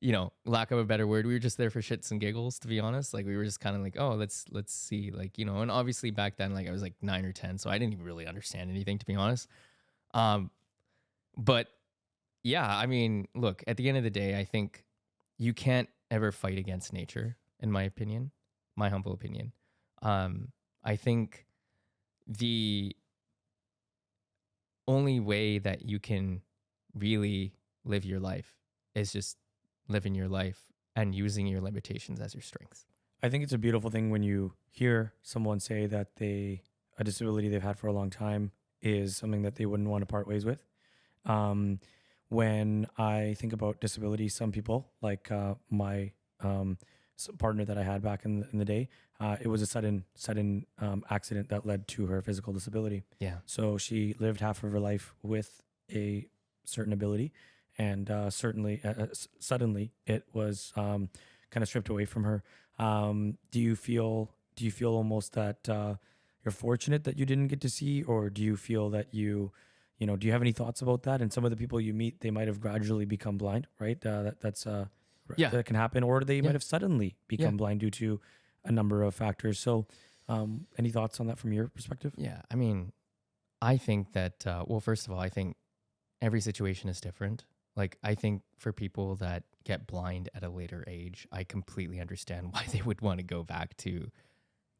you know, lack of a better word, we were just there for shits and giggles, to be honest. Like we were just kind of like, oh, let's see, like, you know. And obviously back then, like I was like 9 or 10, so I didn't even really understand anything, to be honest. But yeah, I mean, look, at the end of the day, I think you can't ever fight against nature, in my opinion, my humble opinion. I think the only way that you can really live your life is just living your life and using your limitations as your strengths. I think it's a beautiful thing when you hear someone say that a disability they've had for a long time is something that they wouldn't want to part ways with. When I think about disability, some people, like my partner that I had back in the day, it was a sudden accident that led to her physical disability. Yeah. So she lived half of her life with a certain ability, and suddenly it was kind of stripped away from her. Do you feel almost that you're fortunate that you didn't get to see, or do you feel that do you have any thoughts about that? And some of the people you meet, they might have gradually become blind, right? That's Yeah. that can happen, or they Yeah. might have suddenly become Yeah. blind due to a number of factors. So, any thoughts on that from your perspective? Yeah. I mean, I think that, well, first of all, I think every situation is different. Like, I think for people that get blind at a later age, I completely understand why they would want to go back to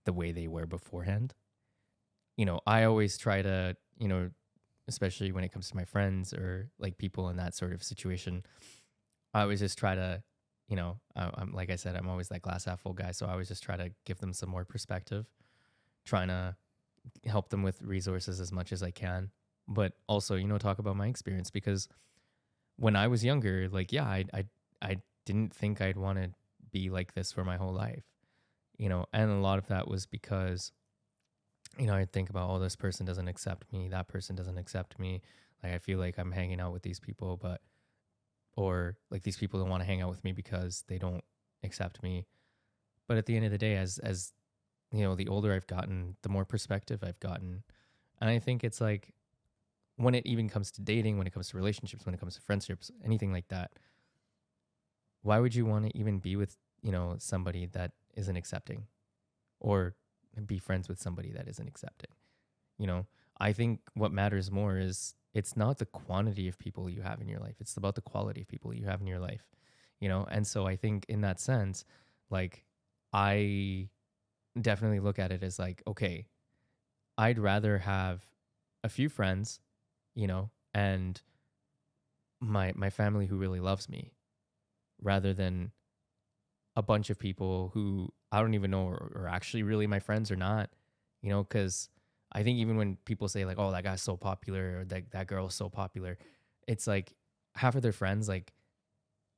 the way they were beforehand. You know, I always try to, you know, especially when it comes to my friends or like people in that sort of situation, I always just try to, you know, I'm like I said, I'm always that glass half full guy. So I always just try to give them some more perspective, trying to help them with resources as much as I can. But also, you know, talk about my experience, because when I was younger, like, yeah, I didn't think I'd want to be like this for my whole life, you know, and a lot of that was because, you know, I think about, oh, this person doesn't accept me, that person doesn't accept me. Like, I feel like I'm hanging out with these people, or like these people don't want to hang out with me because they don't accept me. But at the end of the day, as you know, the older I've gotten, the more perspective I've gotten. And I think it's like, when it even comes to dating, when it comes to relationships, when it comes to friendships, anything like that, why would you want to even be with, you know, somebody that isn't accepting, or be friends with somebody that isn't accepting? You know, I think what matters more is, it's not the quantity of people you have in your life. It's about the quality of people you have in your life, you know? And so I think in that sense, like, I definitely look at it as like, okay, I'd rather have a few friends, you know, and my family who really loves me, rather than a bunch of people who I don't even know are actually really my friends or not, you know, because I think even when people say like, oh, that guy's so popular, or that girl is so popular, it's like half of their friends, like,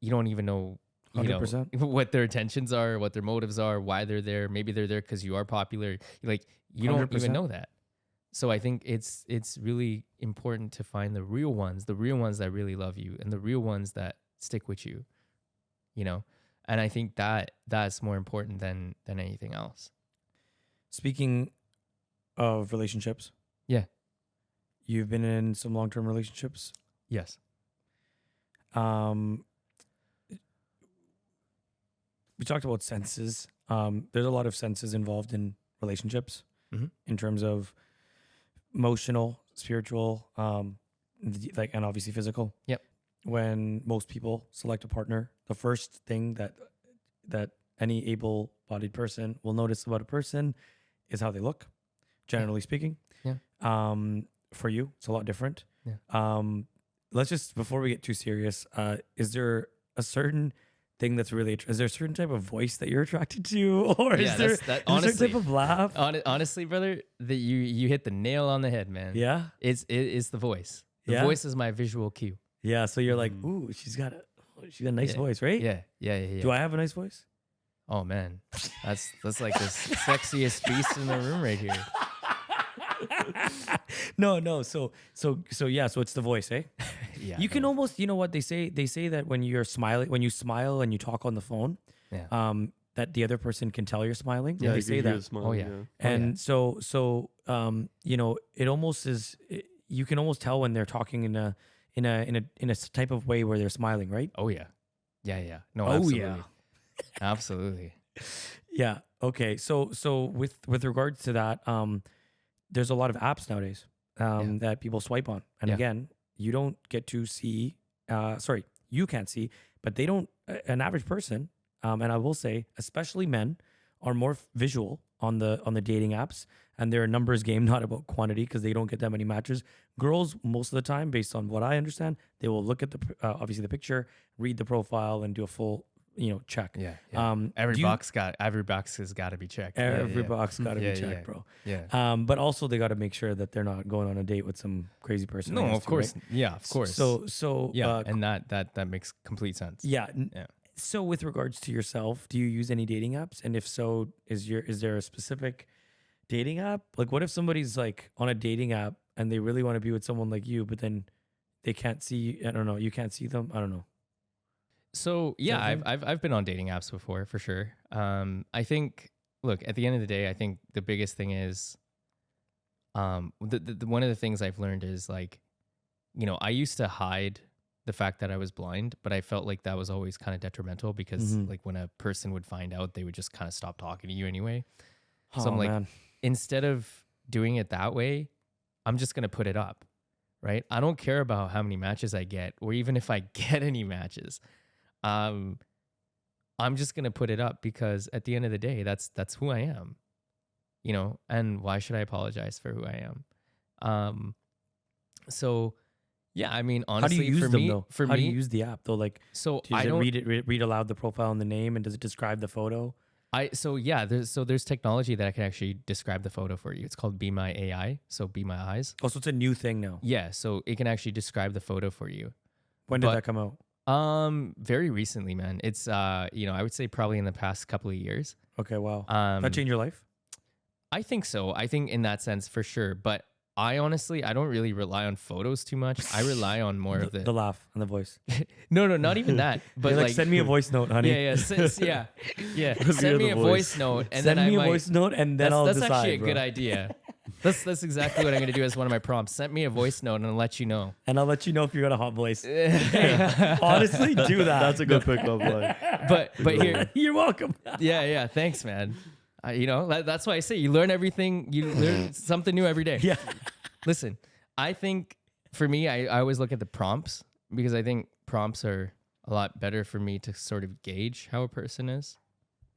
you don't even know, you know, 100%. what their intentions are, what their motives are, why they're there. Maybe they're there because you are popular. Like, you don't even 100%. know that. So I think it's really important to find the real ones that really love you, and the real ones that stick with you, you know? And I think that's more important than anything else. Speaking of relationships, Yeah. you've been in some long-term relationships. Yes. We talked about senses. There's a lot of senses involved in relationships, Mhm. in terms of emotional, spiritual, like, and obviously physical. Yep. When most people select a partner, the first thing that any able-bodied person will notice about a person is how they look, generally speaking. Yeah. For you, it's a lot different. Yeah. Let's just, before we get too serious, is there a certain thing that's really is there a certain type of voice that you're attracted to, or Yeah, is there, that's- that- is there a certain honestly- type of laugh? Honestly, brother, that you hit the nail on the head, man. Yeah, It's the voice. The Yeah? voice is my visual cue. yeah. So you're like, Mhm. ooh, she's got a nice Yeah. voice, right? Yeah. Do I have a nice voice? Oh man, that's like the sexiest beast in the room right here. No. So yeah. So it's the voice, eh? Yeah, You can no. almost, you know what they say? They say that when you're smiling, when you smile and you talk on the phone, Yeah. that the other person can tell you're smiling. Yeah, They you say can hear that. it smiling, Oh, yeah. And so you know, it almost is. You can almost tell when they're talking in a type of way where they're smiling, right? Oh yeah. No, Oh, absolutely. yeah. Absolutely. Yeah. Okay. So with regards to that, there's a lot of apps nowadays that people swipe on, and Yeah. again, you don't get to see. Sorry, you can't see, but they don't. An average person, and I will say, especially men, are more visual on the dating apps, and they're a numbers game, not about quantity, because they don't get that many matches. Girls, most of the time, based on what I understand, they will look at the obviously the picture, read the profile, and do a full check. Yeah. do you- Every box has got to be checked. Every yeah. box got to Yeah, be yeah. checked, bro. Yeah. But also they got to make sure that they're not going on a date with some crazy person. I No, guess, of too, course. right? Yeah, of course. So yeah, and that makes complete sense. yeah. Yeah. So with regards to yourself, do you use any dating apps? And if so, is there a specific dating app? Like, what if somebody's like on a dating app and they really want to be with someone like you, but then they can't see? I don't know. You can't see them. I don't know. So yeah, that a I've been on dating apps before for sure. I think look, at the end of the day, I think the biggest thing is the one of the things I've learned is like, I used to hide the fact that I was blind, but I felt like that was always kind of detrimental because Mhm. like when a person would find out, they would just kind of stop talking to you anyway. Oh, So I'm like, man. instead of doing it that way, I'm just going to put it up, right? I don't care about how many matches I get or even if I get any matches. I'm just going to put it up because at the end of the day, that's who I am, and why should I apologize for who I am? So yeah, I mean, How do you honestly, use for them me, though? for How me, do you use the app though? Like, so does I it don't read aloud the profile and the name, and does it describe the photo? there's technology that I can actually describe the photo for you. It's called Be My AI. So Be My Eyes. Oh, so it's a new thing now. Yeah. So it can actually describe the photo for you. When did But- that come out? Very recently, man. It's I would say probably in the past couple of years. Okay, wow. Um, That changed your life? I think so. I think in that sense for sure. But I honestly, I don't really rely on photos too much. I rely on more of The laugh and the voice. no, not even that. But You're like, send me a voice note, honey. yeah. Let me Send hear me the a voice. voice note, and Send then me I a might. voice note, and then I'll That's decide. actually a bro. good idea. That's exactly what I'm gonna do as one of my prompts. Send me a voice note, and I'll let you know. And I'll let you know if you got a hot voice. Honestly, do that. That's a good pickup line. But here, You're welcome. yeah. Thanks, man. That's why I say you learn everything. You learn something new every day. Yeah. Listen, I think for me, I always look at the prompts because I think prompts are a lot better for me to sort of gauge how a person is,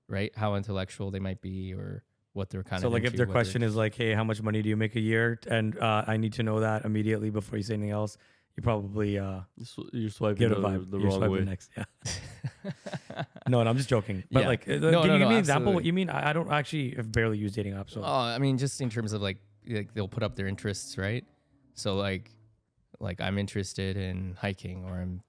right? How intellectual they might be or what they're kind So of like if into, their what question is like, hey, how much money do you make a year? And I need to know that immediately before you say anything else. You probably You're swiping give it a the, vibe. the You're wrong swiping way. next. Yeah. No, I'm just joking. But Yeah. like, No, can no, you give me no, an example? What absolutely. you mean? I don't actually have barely used dating apps. So I mean, just in terms of like they'll put up their interests, right? So like I'm interested in hiking or I'm,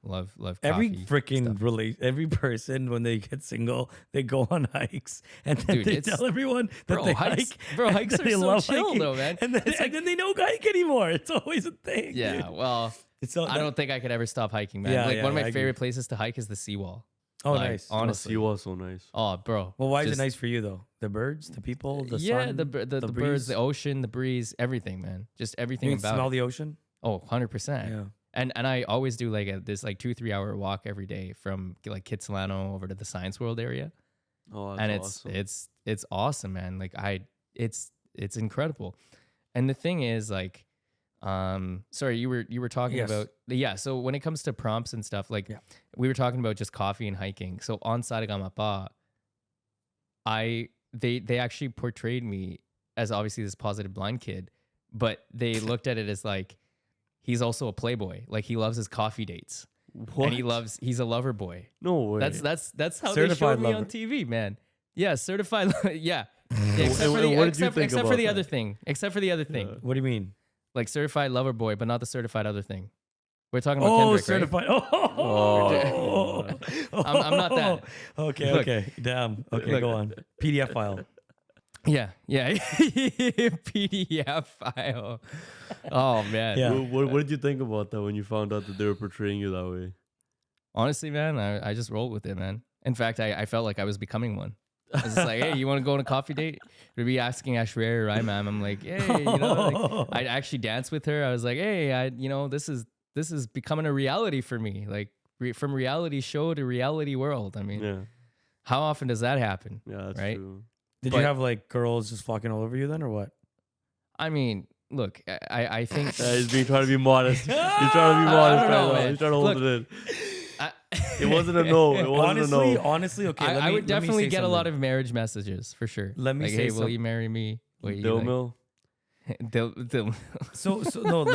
love every coffee, freaking every person when they get single, they go on hikes and then Dude, they it's- tell everyone that Bro, they hikes, hike. bro, and hikes that are they so love chill hiking. though, man. And then they don't hike anymore. It's always a thing. Yeah, dude. well, It's so, I don't think I could ever stop hiking, man. Yeah, Like yeah, one of yeah, my I agree. favorite places to hike is the seawall. Oh, Like, nice. honestly. Honestly, was so nice. Oh, bro. Well, why is it just- nice for you though? The birds, the people, the yeah, sun, the birds, breeze? the ocean, the breeze, everything, man. Just everything You can about smell it. the ocean. Oh, 100%. Yeah. And I always do like this like 2-3 hour walk every day from like Kitsilano over to the Science World area. Oh, that's And awesome. it's awesome, man. Like it's incredible. And the thing is like sorry, you were talking Yes. about so when it comes to prompts and stuff, like Yeah. we were talking about just coffee and hiking. So on Sadagamapa, they actually portrayed me as obviously this positive blind kid, but they looked at it as like he's also a playboy. Like he loves his coffee dates. What? And he's a lover boy. No way. That's how Certified they showed me lover. on TV, man. Yeah, certified. Yeah. What did you think Except for about the that? other thing. Except for the other thing. Yeah. What do you mean? Like certified lover boy, but not the certified other thing. We're talking about Oh, Kendrick, certified. Oh. I'm not that. Okay, Look. okay. Damn. Okay, Look. go on. PDF file. right? Yeah. PDF file. Oh man. Yeah. What did you think about that when you found out that they were portraying you that way? Honestly, man, I just rolled with it, man. In fact, I felt like I was becoming one. I was just like, hey, you want to go on a coffee date? We'd be asking Ashray or Imam. I'm like, hey, like, I'd actually dance with her. I was like, hey, this is becoming a reality for me. Like from reality show to reality world. I mean, Yeah. how often does that happen? Yeah, that's Right? true. Did But- you have like girls just flocking all over you then, or what? I mean, look, I think He's being trying to be modest. He's trying to be I modest don't right know, now. man. He's trying to hold Look, it in. I, It wasn't a no. It wasn't a no. Honestly, okay. I would definitely get a lot of marriage messages for sure. Let me like, say hey, will some- you marry me? Will you Dill like, mill. Dill So no.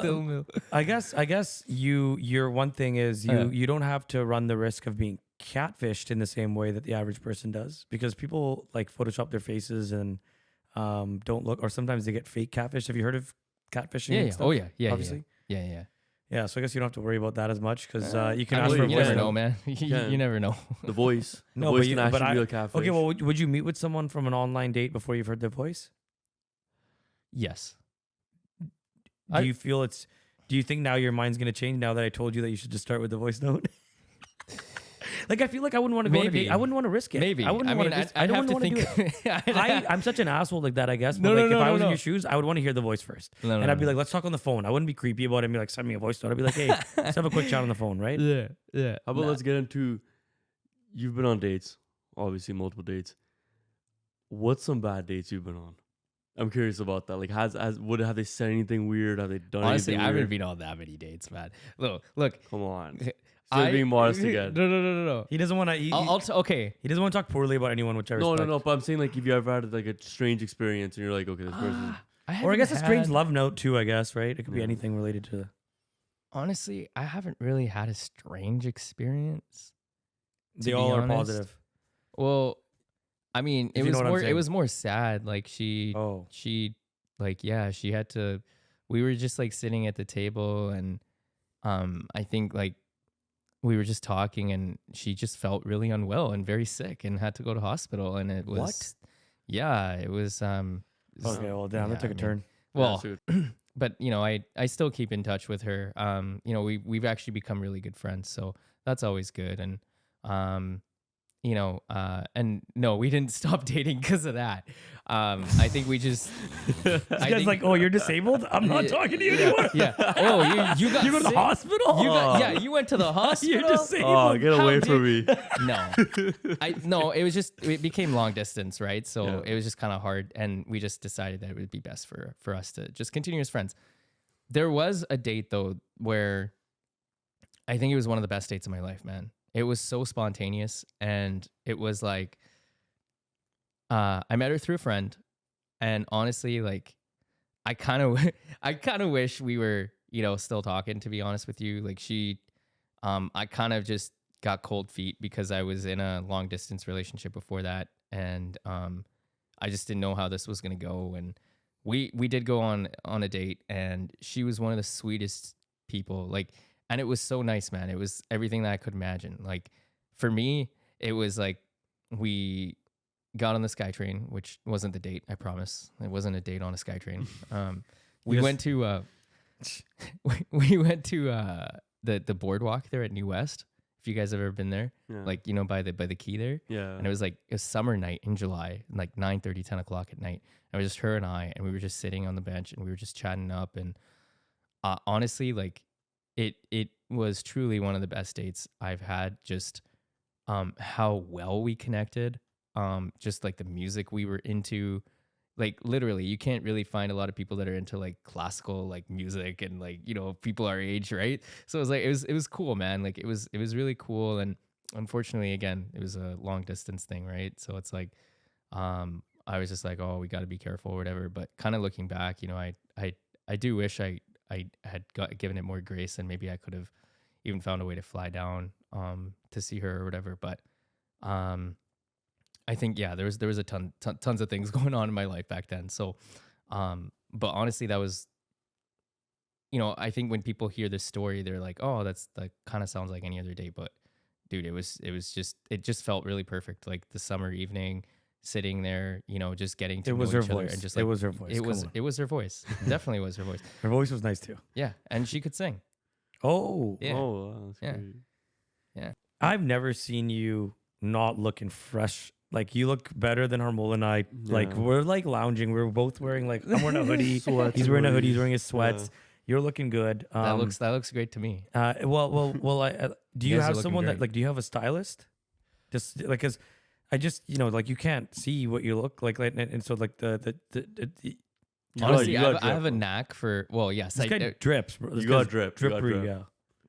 Dill mill. I guess your one thing is you don't have to run the risk of being catfished in the same way that the average person does, because people like Photoshop their faces and don't look, or sometimes they get fake catfish. Have you heard of catfishing? Yeah, and yeah. stuff? Oh yeah, yeah, obviously. yeah. Yeah, so I guess you don't have to worry about that as much because you can I ask mean, for a you voice never note. know, man. you never know. The voice. The No, voice but you, can but actually I, be a catfish. okay. Well, would you meet with someone from an online date before you've heard their voice? Yes. Do you feel it's? Do you think now your mind's gonna change now that I told you that you should just start with the voice note? Like I feel like I wouldn't want to go on a Maybe. date. I wouldn't want to risk it. Maybe. I wouldn't want to. I I'd don't have to want to do it. think. I'm such an asshole like that, I guess. But No, like no, if I no, was in no. your shoes, I would want to hear the voice first. No, And I'd be no. like, let's talk on the phone. I wouldn't be creepy about it and be like, send me a voice note. I'd be like, hey, let's have a quick chat on the phone, right? Yeah. How about let's get into, you've been on dates, obviously multiple dates. What's some bad dates you've been on? I'm curious about that. Like, have they said anything weird? Have they done Honestly, anything I haven't weird? been on that many dates, man. Look. Come on. Still being modest again. No. He doesn't want to. Okay. He doesn't want to talk poorly about anyone, which I No, respect. no. But I'm saying, like, if you ever had like a strange experience and you're like, okay, this person. Or I guess a strange had- love note too. I guess right. It could be Yeah. anything related to. Honestly, I haven't really had a strange experience. They to all be are honest. positive. Well, I mean, If it you know was what I'm more. It saying. was more sad. Like she Oh, like she had to. We were just like sitting at the table, and I think like we were just talking, and she just felt really unwell and very sick, and had to go to hospital. And it was What? Yeah, it was. okay. Well, damn, yeah, that took I a mean, turn. Well, Yeah, but I still keep in touch with her. We've actually become really good friends, so that's always good. And and no, we didn't stop dating because of that. I think we just. This guy's like, oh, you're disabled. I'm not talking to you anymore. Yeah. Oh, you got You go to the sick? hospital. You went to the hospital. You're disabled. Oh, get How away did- from me. No, it became long distance, right? So Yeah. it was just kind of hard, and we just decided that it would be best for us to just continue as friends. There was a date though where I think it was one of the best dates of my life, man. It was so spontaneous, and it was like I met her through a friend, and honestly, like I kind of wish we were, still talking, to be honest with you. Like I kind of just got cold feet because I was in a long distance relationship before that, and I just didn't know how this was gonna go. And we did go on a date, and she was one of the sweetest people. Like, and it was so nice, man. It was everything that I could imagine. Like for me, it was like we got on the SkyTrain, which wasn't the date, I promise. It wasn't a date on a SkyTrain. We Yes. went to we went to the boardwalk there at New West. If you guys have ever been there, Yeah. like by the key there. Yeah. And it was like a summer night in July, like 9:30, 10 o'clock at night. And it was just her and I, and we were just sitting on the bench, and we were just chatting up. And honestly, like it was truly one of the best dates I've had. Just how well we connected. Just like the music we were into. Like literally, you can't really find a lot of people that are into like classical like music and like people our age, right? So it was like it was cool, man. Like it was really cool. And unfortunately, again, it was a long distance thing, right? So it's like I was just like, oh, we got to be careful or whatever. But kind of looking back, I do wish I had given it more grace, and maybe I could have even found a way to fly down to see her or whatever. But I think there was a tons of things going on in my life back then. So but honestly, that was, I think when people hear this story, they're like, oh, that kind of sounds like any other day. But dude, it just felt really perfect. Like the summer evening, sitting there, just getting to It know was her each other voice. and just It like was her voice. it was her voice. Definitely was her voice. Her voice was nice too. Yeah, and she could sing. Oh, Yeah. Oh, wow, that's Yeah. great. I've never seen you not looking fresh. Like you look better than Harmol and I. Like Yeah. we're like lounging. We're both wearing like I'm wearing a hoodie. Sweats He's and wearing a hoodie. He's hoodies. wearing his sweats. You're looking good. That looks great to me. Well. Do You you guys are have looking someone that great. like? Do you have a stylist? Just like, cause I just like you can't see what you look like, and so like the You got- Honestly, you I got have, I have a drip, knack for. Well, yes, this guy drips, bro. This You got guy's drip. You got drippery, drip.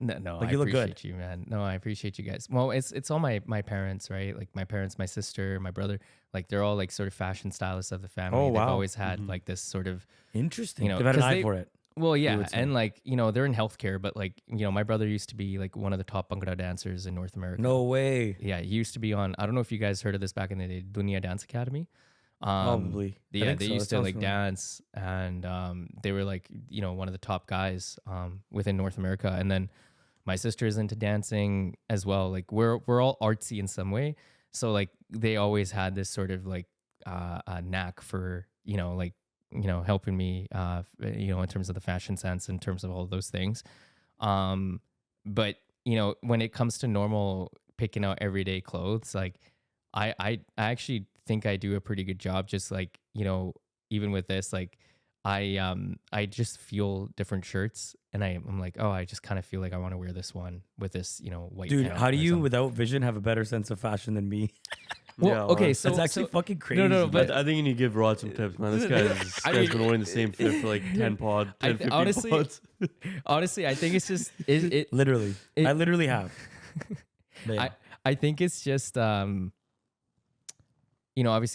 yeah. no, Like, I you look good. appreciate you, man. No, I appreciate you guys. Well, it's all my parents, right? Like my parents, my sister, my brother. Like they're all like sort of fashion stylists of the family. Oh, They've wow. always had Mhm. like this sort of. Interesting. You know, They've had an 'cause eye they- for it. Well, yeah, would say. and like they're in healthcare, but like my brother used to be like one of the top bhangra dancers in North America. No way. Yeah, he used to be on. I don't know if you guys heard of this back in the day, Dunia Dance Academy. Probably. I Yeah, think they so. used That to sounds like familiar. dance, and they were like one of the top guys within North America. And then my sister is into dancing as well. Like we're all artsy in some way, so like they always had this sort of like a knack for helping me in terms of the fashion sense, in terms of all those things. But when it comes to normal picking out everyday clothes, like I actually think I do a pretty good job. Just like even with this, like I just feel different shirts, and I'm like, oh, I just kind of feel like I want to wear this one with this white. Dude, pant how do or you something. without vision have a better sense of fashion than me? Well, Yeah, okay, well, so That's actually fucking crazy. no, but- I think you need to give Rod some tips, man. This guy's been wearing the same fit for like 10 15 honestly, pods. honestly, I think it's just it literally, it- I literally have. But yeah. I think it's just obviously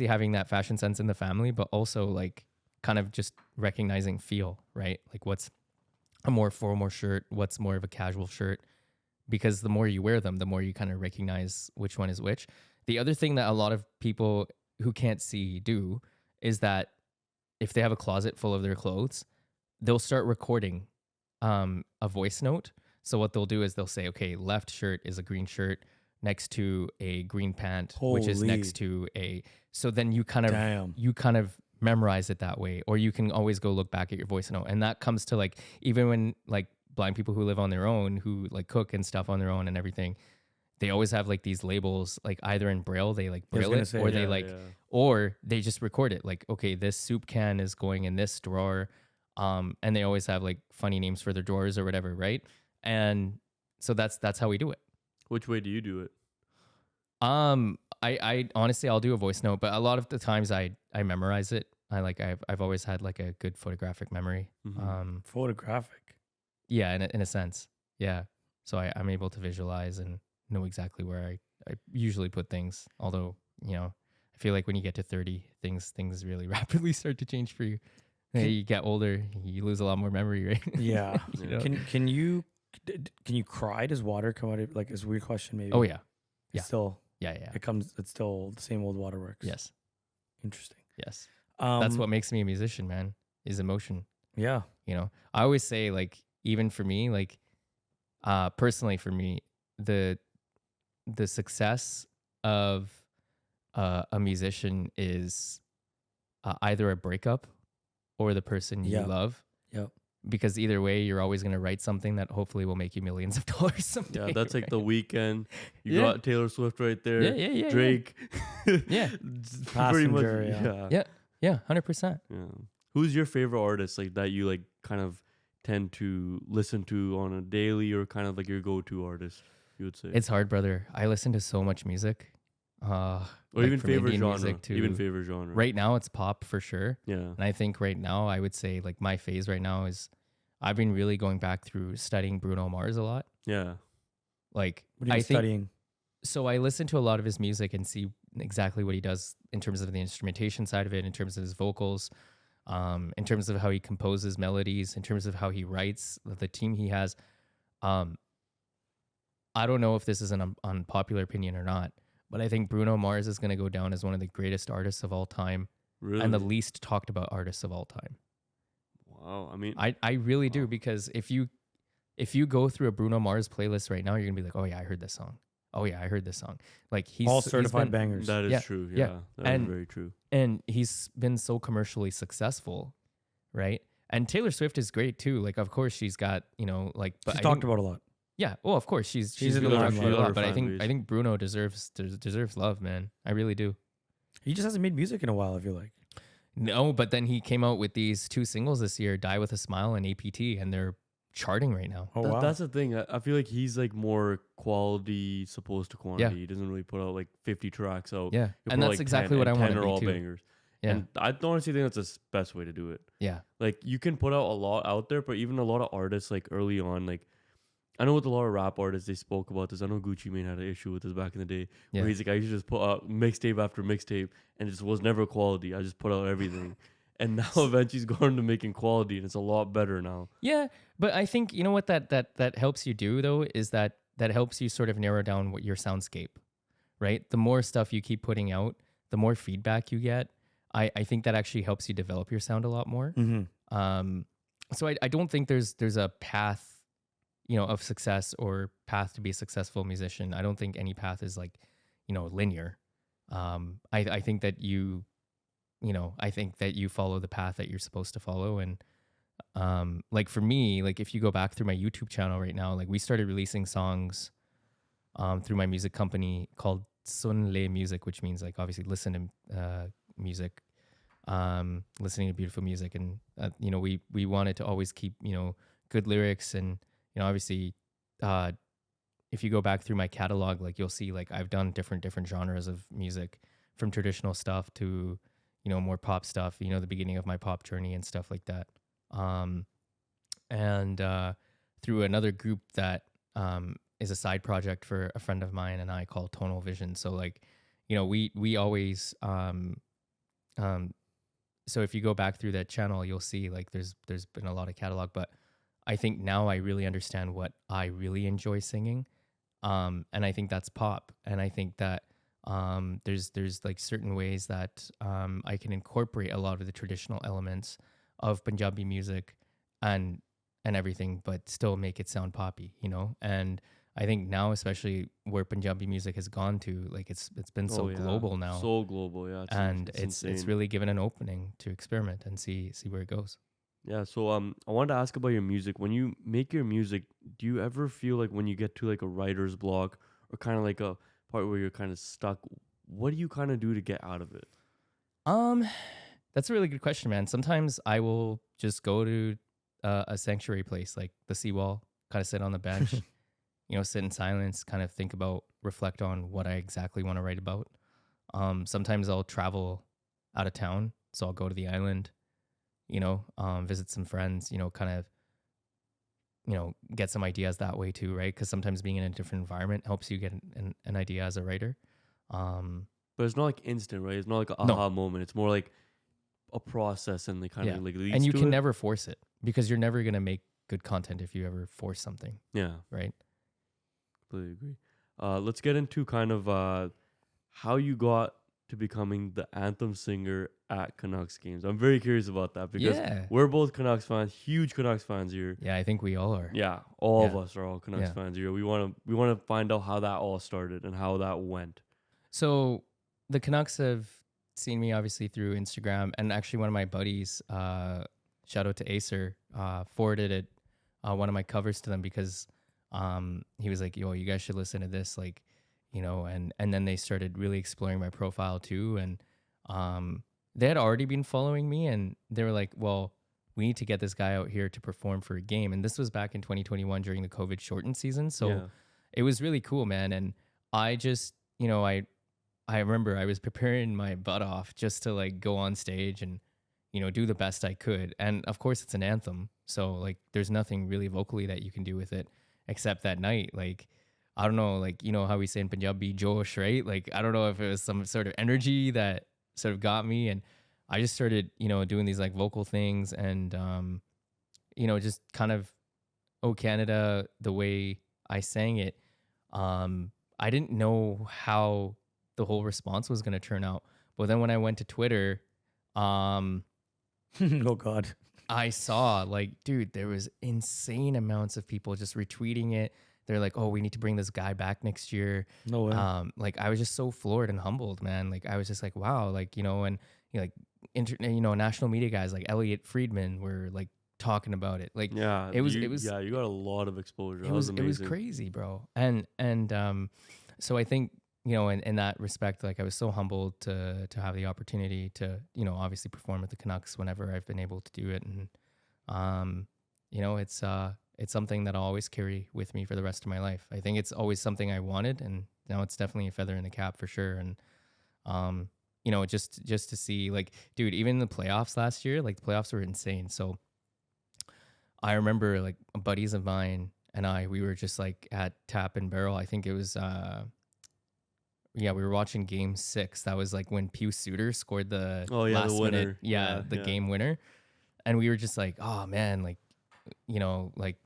having that fashion sense in the family, but also like kind of just recognizing feel, right? Like what's a more formal shirt, what's more of a casual shirt, because the more you wear them, the more you kind of recognize which one is which. The other thing that a lot of people who can't see do is that if they have a closet full of their clothes, they'll start recording a voice note. So what they'll do is they'll say, okay, left shirt is a green shirt next to a green pant, which is Holy. next to a. So then you kind of Damn. memorize it that way, or you can always go look back at your voice note, and that comes to like even when like blind people who live on their own, who like cook and stuff on their own and everything, they always have like these labels, like either in braille, they like I was braille gonna it, say, or they Yeah, like, yeah. or they just record it. Like, okay, this soup can is going in this drawer, and they always have like funny names for their drawers or whatever, right? And so that's how we do it. Which way do you do it? I honestly I'll do a voice note, but a lot of the times I memorize it. I've always had like a good photographic memory. Mhm. Photographic. Yeah, in a sense, yeah. So I'm able to visualize and know exactly where I usually put things. Although I feel like when you get to 30, things really rapidly start to change for you. You get older, you lose a lot more memory, right? Yeah. You know? Can you cry? Does water come out of, like, it's a weird question maybe? Oh yeah, It's yeah. still yeah. it's still the same old waterworks. Yes, Interesting. yes. That's Um, what makes me a musician, man. Is emotion. Yeah. I always say, like, even for me, like, personally for me, the success of a musician is either a breakup or the person you Yeah. love. Yep. Because either way, you're always going to write something that hopefully will make you millions of dollars someday. Yeah, that's like the weekend. You Yeah. got Taylor Swift right there. Yeah. Drake. Yeah. Pretty much. Passenger, yeah. Yeah. Yeah, 100%. Yeah. Who's your favorite artist like that you like kind of tend to listen to on a daily, or kind of like your go-to artist, you would say? It's hard, brother. I listen to so much music. or like even from favorite Indian genre. music to- Even favorite genre. Right now, it's pop for sure. Yeah. And I think right now, I would say like my phase right now is I've been really going back through studying Bruno Mars a lot. Yeah. Like, What are you I think studying? so. I listen to a lot of his music and see exactly what he does in terms of the instrumentation side of it, in terms of his vocals, in terms of how he composes melodies, in terms of how he writes, the team he has. I don't know if this is an unpopular opinion or not, but I think Bruno Mars is going to go down as one of the greatest artists of all time and the Really? least talked about artists of all time. Wow. I mean, I really do, wow. because if you go through a Bruno Mars playlist right now, you're gonna be like, oh yeah, I heard this song. Oh yeah, I heard this song. Like All he's certified been, bangers. That is Yeah, true. yeah. Yeah, that is And very true. and he's been so commercially successful, right? And Taylor Swift is great too. Like of course she's got, like, but She's I talked think, about a lot. yeah, well of course she's in the really talked limelight. about a She got lot. But her I fan think base. Bruno deserves love, man. I really do. He just hasn't made music in a while, I feel like. No, but then he came out with these 2 singles this year, Die With a Smile and APT, and they're charting right now. Oh, wow. That's the thing. I feel like he's like more quality supposed to quantity. Yeah. He doesn't really put out like 50 tracks out. Yeah. He'll And put, that's like, exactly 10, what I and want 10 to are be all too. bangers. Yeah. And I honestly think that's the best way to do it. Yeah. Like you can put out a lot out there, but even a lot of artists like early on, like I know with a lot of rap artists, they spoke about this. I know Gucci Mane had an issue with this back in the day, Yeah. where he's like, I used to just put out mixtape after mixtape, and it just was never quality. I just put out everything, and now eventually he's gone to making quality, and it's a lot better now. Yeah, but I think you know what that helps you do though is that helps you sort of narrow down what your soundscape, right? The more stuff you keep putting out, the more feedback you get. I think that actually helps you develop your sound a lot more. Mm-hmm. So I don't think there's a path, of success or path to be a successful musician. I don't think any path is like, linear. I think that I think that you follow the path that you're supposed to follow. And like for me, like if you go back through my YouTube channel right now, like we started releasing songs through my music company called Sun Le Music, which means like obviously listen to music, listening to beautiful music. And, we wanted to always keep, good lyrics. And, obviously, if you go back through my catalog, like you'll see like I've done different genres of music, from traditional stuff to, more pop stuff, the beginning of my pop journey and stuff like that. And through another group that is a side project for a friend of mine and I called Tonal Vision. So like, we always so if you go back through that channel, you'll see like there's been a lot of catalog, but I think now I really understand what I really enjoy singing. And I think that's pop. And I think that there's like certain ways that I can incorporate a lot of the traditional elements of Punjabi music and everything, but still make it sound poppy, And I think now, especially where Punjabi music has gone to, like it's been so global now, So global, yeah. and it's insane. really given an opening to experiment and see where it goes. Yeah, so I wanted to ask about your music. When you make your music, do you ever feel like when you get to like a writer's block or kind of like a part where you're kind of stuck, what do you kind of do to get out of it? That's a really good question, man. Sometimes I will just go to a sanctuary place like the seawall, kind of sit on the bench, sit in silence, kind of think about, reflect on what I exactly want to write about. Sometimes I'll travel out of town, so I'll go to the island, visit some friends, kind of, get some ideas that way too, right? Because sometimes being in a different environment helps you get an idea as a writer. But it's not like instant, right? It's not like an No. aha moment. It's more like a process and they kind Yeah. of like leads And you to can it. never force it, because you're never going to make good content if you ever force something, Yeah, right? completely agree. Let's get into kind of how you got to becoming the anthem singer at Canucks games. I'm very curious about that because Yeah. we're both Canucks fans, huge Canucks fans here. Yeah, I think we all are. Yeah, all of Yeah. us are all Canucks Yeah. fans here. We want to find out how that all started and how that went. So the Canucks have seen me obviously through Instagram, and actually one of my buddies, shout out to Acer, forwarded it, one of my covers to them because he was like, yo, you guys should listen to this, like, and then they started really exploring my profile too. And they had already been following me, and they were like, well, we need to get this guy out here to perform for a game. And this was back in 2021 during the COVID shortened season. So Yeah. it was really cool, man. And I just, I remember I was preparing my butt off just to like go on stage and, do the best I could. And of course it's an anthem. So like there's nothing really vocally that you can do with it except that night. Like, I don't know, like, how we say in Punjabi, Josh, right? Like, I don't know if it was some sort of energy that sort of got me. And I just started, doing these like vocal things and, just kind of, Oh Canada, the way I sang it. I didn't know how the whole response was going to turn out. But then when I went to Twitter, um, Oh God. I saw like, dude, there was insane amounts of people just retweeting it. They're like, oh, we need to bring this guy back next year. No way. Like I was just so floored and humbled, man. Like I was just like, wow, like, and like, national media guys like Elliot Friedman were like talking about it. Like Yeah, it was, yeah, you got a lot of exposure. it That was was, it was amazing. crazy, bro. And so I think, in that respect, like I was so humbled to have the opportunity to, obviously perform with the Canucks whenever I've been able to do it. And, it's something that I'll always carry with me for the rest of my life. I think it's always something I wanted, and now it's definitely a feather in the cap for sure. And, just to see, like, dude, even the playoffs last year, like the playoffs were insane. So I remember like buddies of mine and we were just like at Tap and Barrel. I think it was, we were watching Game 6. That was like when Pew Suter scored the Oh yeah, the last winner. minute, the game winner. And we were just like, oh man, like, like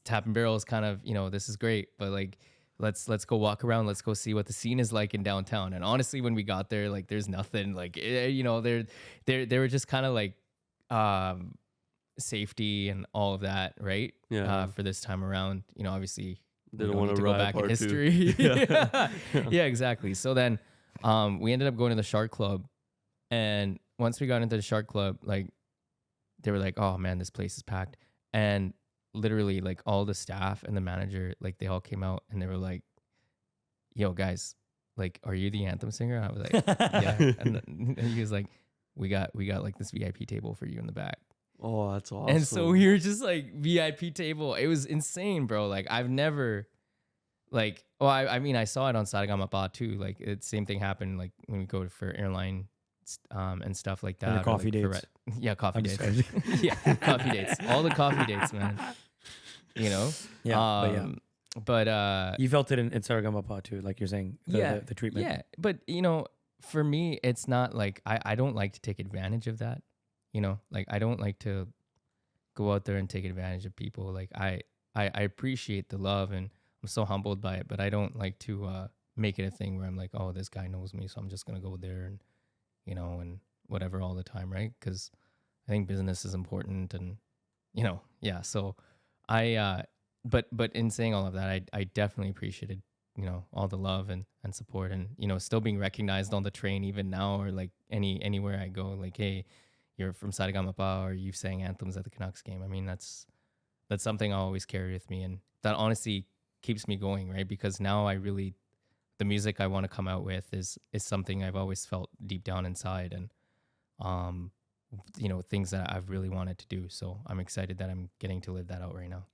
Tap and Barrel is kind of, this is great, but like, let's go walk around. Let's go see what the scene is like in downtown. And honestly, when we got there, like, there's nothing. Like, they were just kind of like, safety and all of that, right? Yeah. For this time around, obviously we Didn't don't want need to to go ride back in part two. history. Yeah. Yeah, exactly. So then, we ended up going to the Shark Club, and once we got into the Shark Club, like, they were like, "Oh man, this place is packed," and literally, like, all the staff and the manager, like, they all came out and they were like, "Yo, guys, like, are you the anthem singer?" I was like, "Yeah," and he was like, "We got like this VIP table for you in the back." Oh, that's awesome. And so we were just like VIP table. It was insane, bro. Like I've never, like, well, I mean, I saw it on Saregama too. Like same thing happened. Like when we go for airline, and stuff like that. And the or, coffee like, for dates. yeah, coffee I'm just dates. kidding. Yeah, coffee dates. All the coffee dates, man. Yeah, But you felt it in Saragama too, like you're saying, the treatment. yeah. But for me, it's not like I don't like to take advantage of that. Like I don't like to go out there and take advantage of people. Like I appreciate the love and I'm so humbled by it, but I don't like to make it a thing where I'm like, oh, this guy knows me, so I'm just gonna go there and and whatever all the time, right? Because I think business is important, and yeah. So but in saying all of that, I definitely appreciated all the love and support, and still being recognized on the train even now, or like anywhere I go, like, hey, you're from Saregama, or you sang anthems at the Canucks game. I mean, that's something I'll always carry with me, and that honestly keeps me going, right? Because now the music I want to come out with is something I've always felt deep down inside, and things that I've really wanted to do. So I'm excited that I'm getting to live that out right now.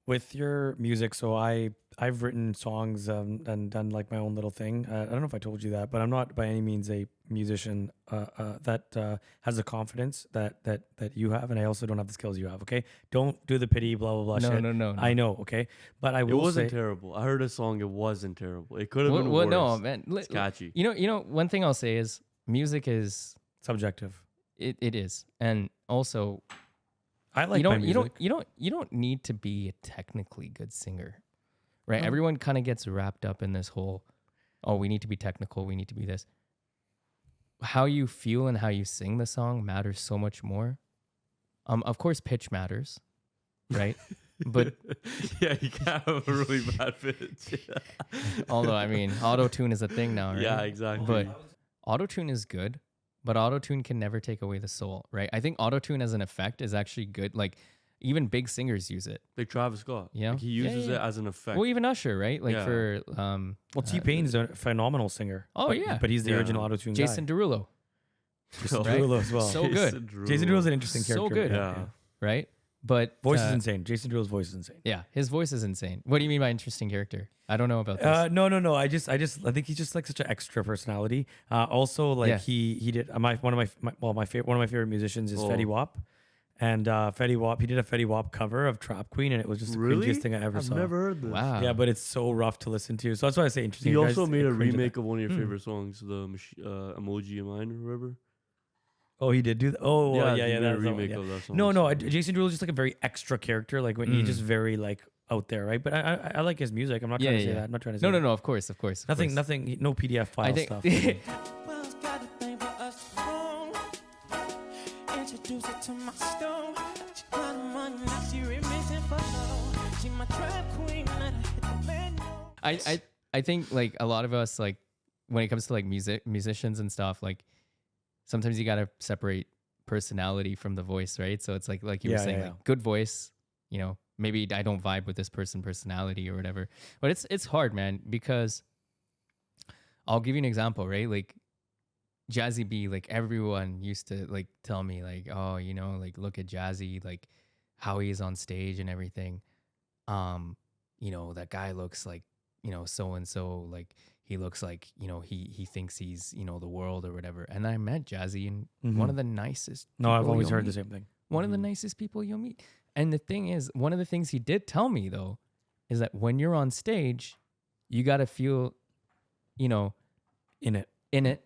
With your music, so I've written songs and done like my own little thing. I don't know if I told you that, but I'm not by any means a musician that has the confidence that you have, and I also don't have the skills you have. Okay, don't do the pity blah blah blah shit. No. I know. Okay, but I will It wasn't say terrible. I heard a song. It wasn't terrible. It could have been Well, worse. no, man. It's catchy. One thing I'll say is music is subjective. it is, and also I like my music. you don't need to be a technically good singer, right? No. Everyone kind of gets wrapped up in this whole, oh, we need to be technical, we need to be this. How you feel and how you sing the song matters so much more. Of course, pitch matters, right? But yeah, you can't have a really bad pitch. although I mean, auto-tune is a thing now, right? Yeah, exactly. But auto-tune is good. But auto-tune can never take away the soul, right? I think auto-tune as an effect is actually good. Like, even big singers use it. Like Travis Scott. Yeah. Like he uses Yeah. it as an effect. Well, even Usher, right? Like Yeah. for Well, T-Pain's a phenomenal singer. Oh, but, yeah. but he's the Yeah. original auto-tune Jason guy. Derulo, Jason right? Derulo as well. So good. Jason Derulo's an interesting So character. good. Yeah. right? But Voice is insane. Jason Derulo's voice is insane. yeah, his voice is insane. What do you mean by interesting character? I don't know about this. No. I think he's just like such an extra personality. Also, like Yeah. he did one of my favorite musicians is Fetty Wap, and Fetty Wap, he did a Fetty Wap cover of Trap Queen, and it was just the Really? cringiest thing I ever I've saw. never heard this. Wow. Yeah, but it's so rough to listen to. So that's why I say interesting. He You also guys made a cringe at remake that. of one of your favorite songs, the Emoji of Mine or whatever. Oh, he did do that. Oh, yeah. he made a That's the one, remake yeah. of that song. No. It's Jason Derulo is just like a very extra character. Like when he's just very like out there, right? But I like his music. I'm not Yeah, trying to yeah, say yeah. that. I'm not trying to say No, no, that. no. Of course, of course, of Nothing, course. nothing, no PDF I file think. stuff. World's got a thing for us to know. Introduce it to my stone. She got money, now she remitting for low. She my trap queen, let her hit the man. I think like a lot of us, like when it comes to like musicians and stuff, like sometimes you gotta separate personality from the voice, right? So it's like you were Yeah, saying, yeah, like yeah. good voice, maybe I don't vibe with this personality or whatever. But it's hard, man, because I'll give you an example, right? Like Jazzy B, like everyone used to like tell me like, oh, like look at Jazzy, like how he is on stage and everything. That guy looks like, so and so, like he looks like, he thinks he's, the world or whatever. And I met Jazzy and one of the nicest No, I've people always you'll heard the meet. same thing. One of the nicest people you'll meet. And the thing is, one of the things he did tell me though, is that when you're on stage, you got to feel, In it. in it,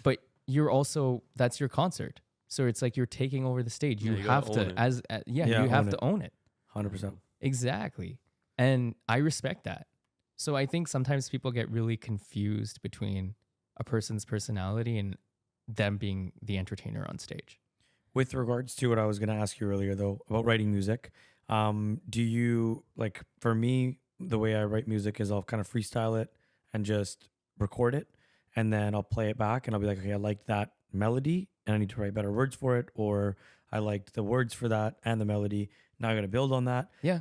but you're also, that's your concert. So it's like you're taking over the stage. Yeah, You you gotta have to, own it. you Yeah, have own to it. own it. 100%. Exactly. And I respect that. So I think sometimes people get really confused between a person's personality and them being the entertainer on stage. With regards to what I was going to ask you earlier, though, about writing music, do you, like, for me, the way I write music is I'll kind of freestyle it and just record it. And then I'll play it back and I'll be like, okay, I liked that melody and I need to write better words for it. Or I liked the words for that and the melody. Now I got to build on that. Yeah.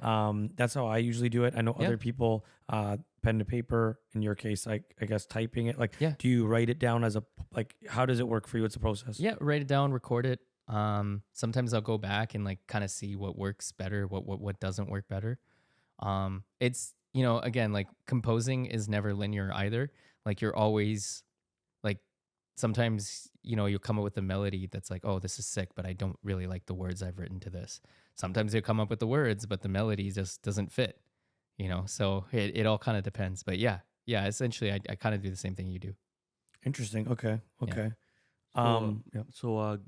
That's how I usually do it. I know Yeah. other people, pen to paper, in your case, I guess typing it. Like, Yeah. do you write it down as like, how does it work for you? What's the process? Yeah. Write it down, record it. Sometimes I'll go back and like kind of see what works better, what doesn't work better. It's, again, like composing is never linear either. Like you're always like, sometimes, you'll come up with a melody that's like, oh, this is sick, but I don't really like the words I've written to this. Sometimes you'll come up with the words, but the melody just doesn't fit, so it all kind of depends. But yeah, essentially I kind of do the same thing you do. Interesting. Okay. Okay. Yeah. So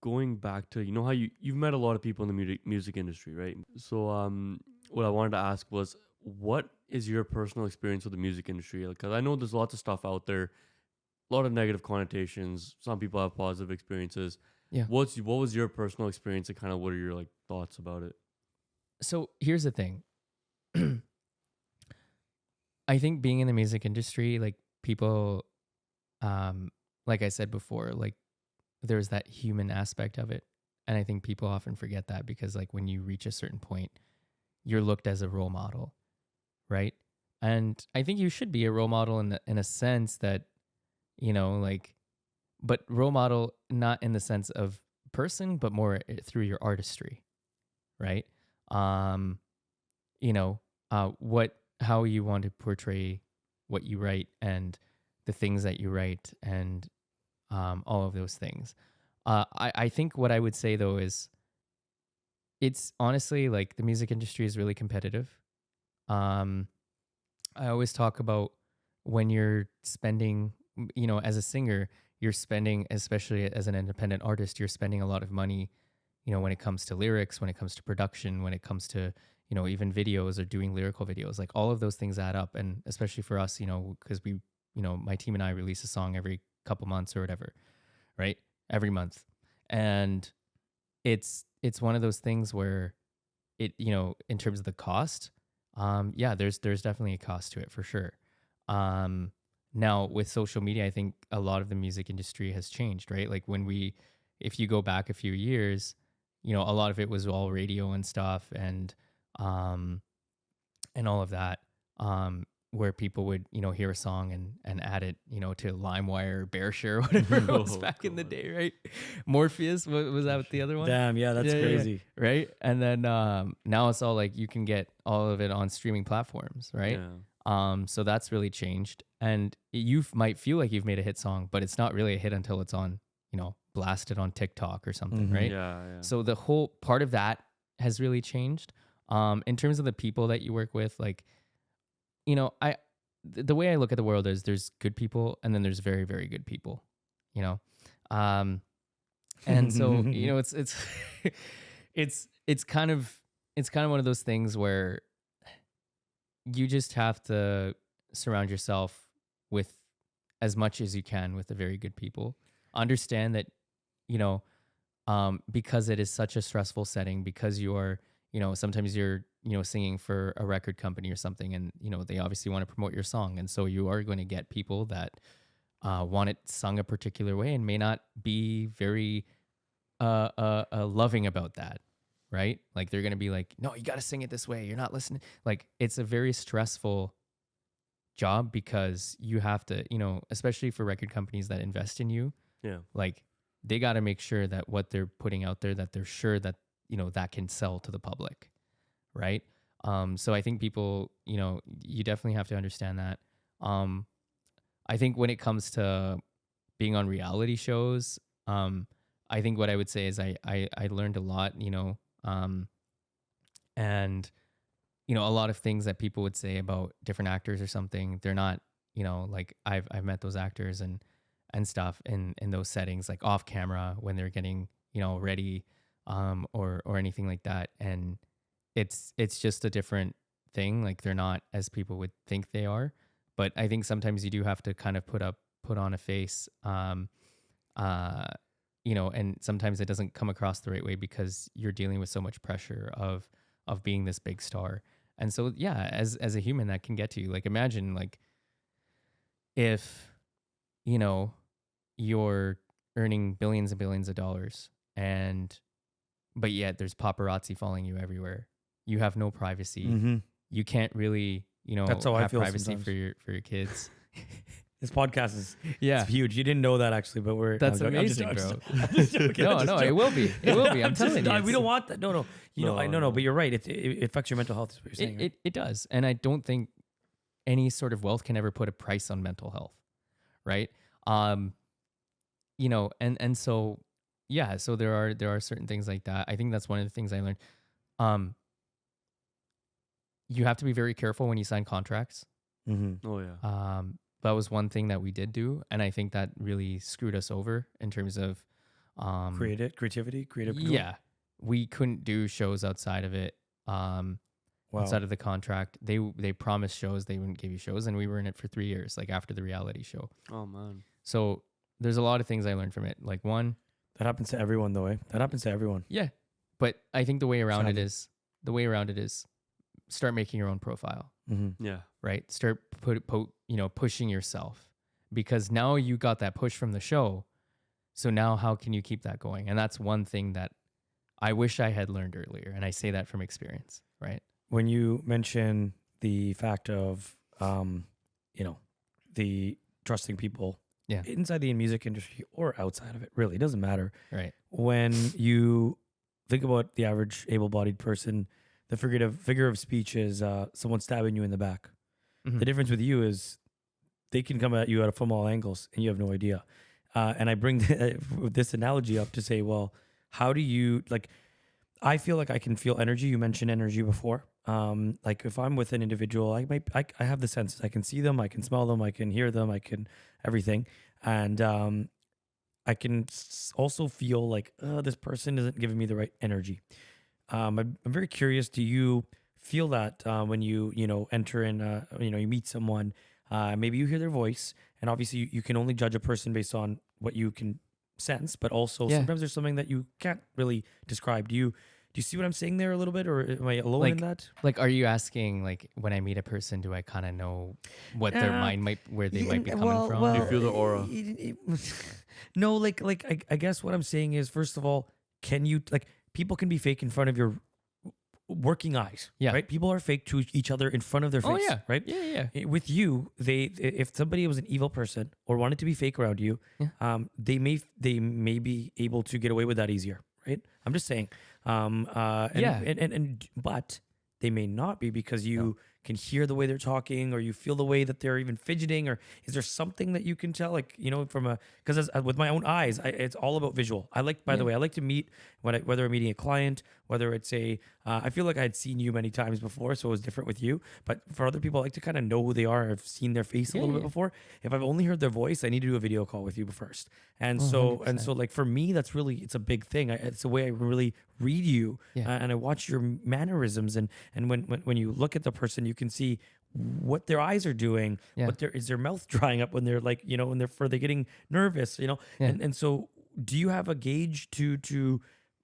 going back to how you've met a lot of people in the music industry, right? So what I wanted to ask was, what is your personal experience with the music industry? Because I know there's lots of stuff out there, a lot of negative connotations. Some people have positive experiences. Yeah. What was your personal experience and kind of what are your like thoughts about it? So here's the thing. I think being in the music industry, like people, like I said before, like there's that human aspect of it. And I think people often forget that because like when you reach a certain point, you're looked as a role model, right? And I think you should be a role model in a sense that, but role model not in the sense of person, but more through your artistry, right? How you want to portray what you write and the things that you write and all of those things. I think what I would say though is it's honestly like the music industry is really competitive. I always talk about when you're spending, as a singer, you're spending, especially as an independent artist, you're spending a lot of money, when it comes to lyrics, when it comes to production, when it comes to, even videos or doing lyrical videos, like all of those things add up. And especially for us, because we, my team and I release a song every couple months or whatever, right? Every month. And it's one of those things where it, in terms of the cost, there's definitely a cost to it for sure. Now with social media, I think a lot of the music industry has changed, right? Like if you go back a few years, a lot of it was all radio and stuff and all of that, where people would, hear a song and add it, to LimeWire, BearShare, whatever it was back in the day, right? Morpheus, was that the other one? Damn. Yeah. That's Yeah, crazy. right? And then now it's all like you can get all of it on streaming platforms, right? Yeah. So that's really changed. And you might feel like you've made a hit song, but it's not really a hit until it's on, blasted on TikTok or something, right? Yeah. So the whole part of that has really changed. In terms of the people that you work with, like, the way I look at the world is there's good people and then there's very, very good people, and so, it's kind of one of those things where you just have to surround yourself with as much as you can with the very good people. Understand that, you know, because it is such a stressful setting, because you're, sometimes you're, singing for a record company or something, and, they obviously want to promote your song. And so you are going to get people that want it sung a particular way and may not be very loving about that. Right? Like they're going to be like, no, you got to sing it this way. You're not listening. Like it's a very stressful job because you have to, especially for record companies that invest in you, Yeah. like they got to make sure that what they're putting out there, that they're sure that, that can sell to the public. Right. So I think people, you definitely have to understand that. I think when it comes to being on reality shows, I think what I would say is I learned a lot, and, a lot of things that people would say about different actors or something, they're not, like I've met those actors and stuff in those settings, like off camera when they're getting, ready, or anything like that. And it's just a different thing. Like they're not as people would think they are, but I think sometimes you do have to kind of put on a face, and sometimes it doesn't come across the right way because you're dealing with so much pressure of being this big star. And so, yeah, as a human, that can get to you. Like, imagine, like, if, you're earning billions and billions of dollars but yet there's paparazzi following you everywhere. You have no privacy. Mm-hmm. You can't really, That's how I have feel privacy sometimes. for your kids. This podcast is Yeah. it's huge. You didn't know that actually, but That's I'm amazing, I'm bro. I'm just joking. No, I'm just no, joking. it will be. It will be. I'm telling you. We don't want that. No. No, but you're right. It affects your mental health. Is what you're saying. Right? It does. And I don't think any sort of wealth can ever put a price on mental health. Right. And so, yeah, so there are certain things like that. I think that's one of the things I learned. You have to be very careful when you sign contracts. Mm-hmm. Oh yeah. That was one thing that we did do. And I think that really screwed us over in terms of, Creativity, creative control. yeah, we couldn't do shows outside of it. Wow. Outside of the contract, they promised shows, they wouldn't give you shows, and we were in it for 3 years, like after the reality show. Oh man. So there's a lot of things I learned from it. Like one, That happens to everyone, though. That happens to everyone. yeah, but I think the way around Sadly. it is start making your own profile, Mm-hmm. Yeah. right? Start pushing yourself, because now you got that push from the show. So now how can you keep that going? And that's one thing that I wish I had learned earlier, and I say that from experience, right? When you mention the fact of, the trusting people, Yeah. inside the music industry or outside of it, really, it doesn't matter. Right. When you think about the average able-bodied person, the figure of speech is someone stabbing you in the back. Mhm. The difference with you is they can come at you from all angles and you have no idea. And I bring this analogy up to say, well, how do you, like, I feel like I can feel energy. You mentioned energy before. Like if I'm with an individual, I have the senses. I can see them, I can smell them, I can hear them, I can everything. And I can also feel like this person isn't giving me the right energy. I'm very curious. Do you feel that when you enter in, you meet someone, maybe you hear their voice, and obviously you can only judge a person based on what you can sense, but also Yeah. sometimes there's something that you can't really describe. Do you see what I'm saying there a little bit, or am I alone in that? Like, are you asking, like, when I meet a person, do I kind of know what their mind where they might be coming from? You feel the aura. No, I guess what I'm saying is, first of all, can you, like, people can be fake in front of your working eyes, Yeah. right? People are fake to each other in front of their face, Oh, yeah. right? Yeah. With you, if somebody was an evil person or wanted to be fake around you, Yeah. they may be able to get away with that easier, right? I'm just saying, but they may not be, because you can hear the way they're talking, or you feel the way that they're even fidgeting, or is there something that you can tell, like, because with my own eyes, it's all about visual. I like, by the way, I like to meet whether I'm meeting a client, whether it's I feel like I had seen you many times before, so it was different with you. But for other people, I like to kind of know who they are. I've seen their face a little bit before. If I've only heard their voice, I need to do a video call with you first. And so 100%. like for me, it's a big thing. It's a way I really read you, Yeah. and I watch your mannerisms, and when you look at the person, you can see what their eyes are doing, Yeah. what is their mouth drying up when they're like, when they're getting nervous, Yeah. and so do you have a gauge to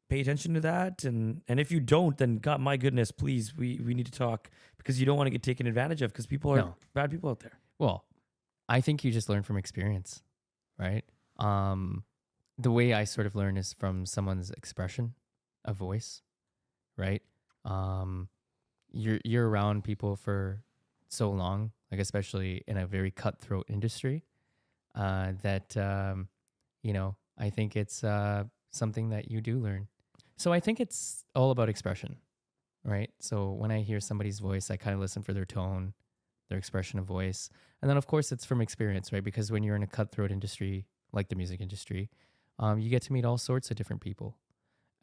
pay attention to that? And if you don't, then God, my goodness, please, we need to talk, because you don't want to get taken advantage of, because people are No. bad people out there. Well, I think you just learn from experience, right? The way I sort of learn is from someone's expression of voice, right? You're around people for so long, like especially in a very cutthroat industry, that I think it's something that you do learn. So I think it's all about expression, right? So when I hear somebody's voice, I kind of listen for their tone, their expression of voice. And then of course it's from experience, right? Because when you're in a cutthroat industry, like the music industry, you get to meet all sorts of different people.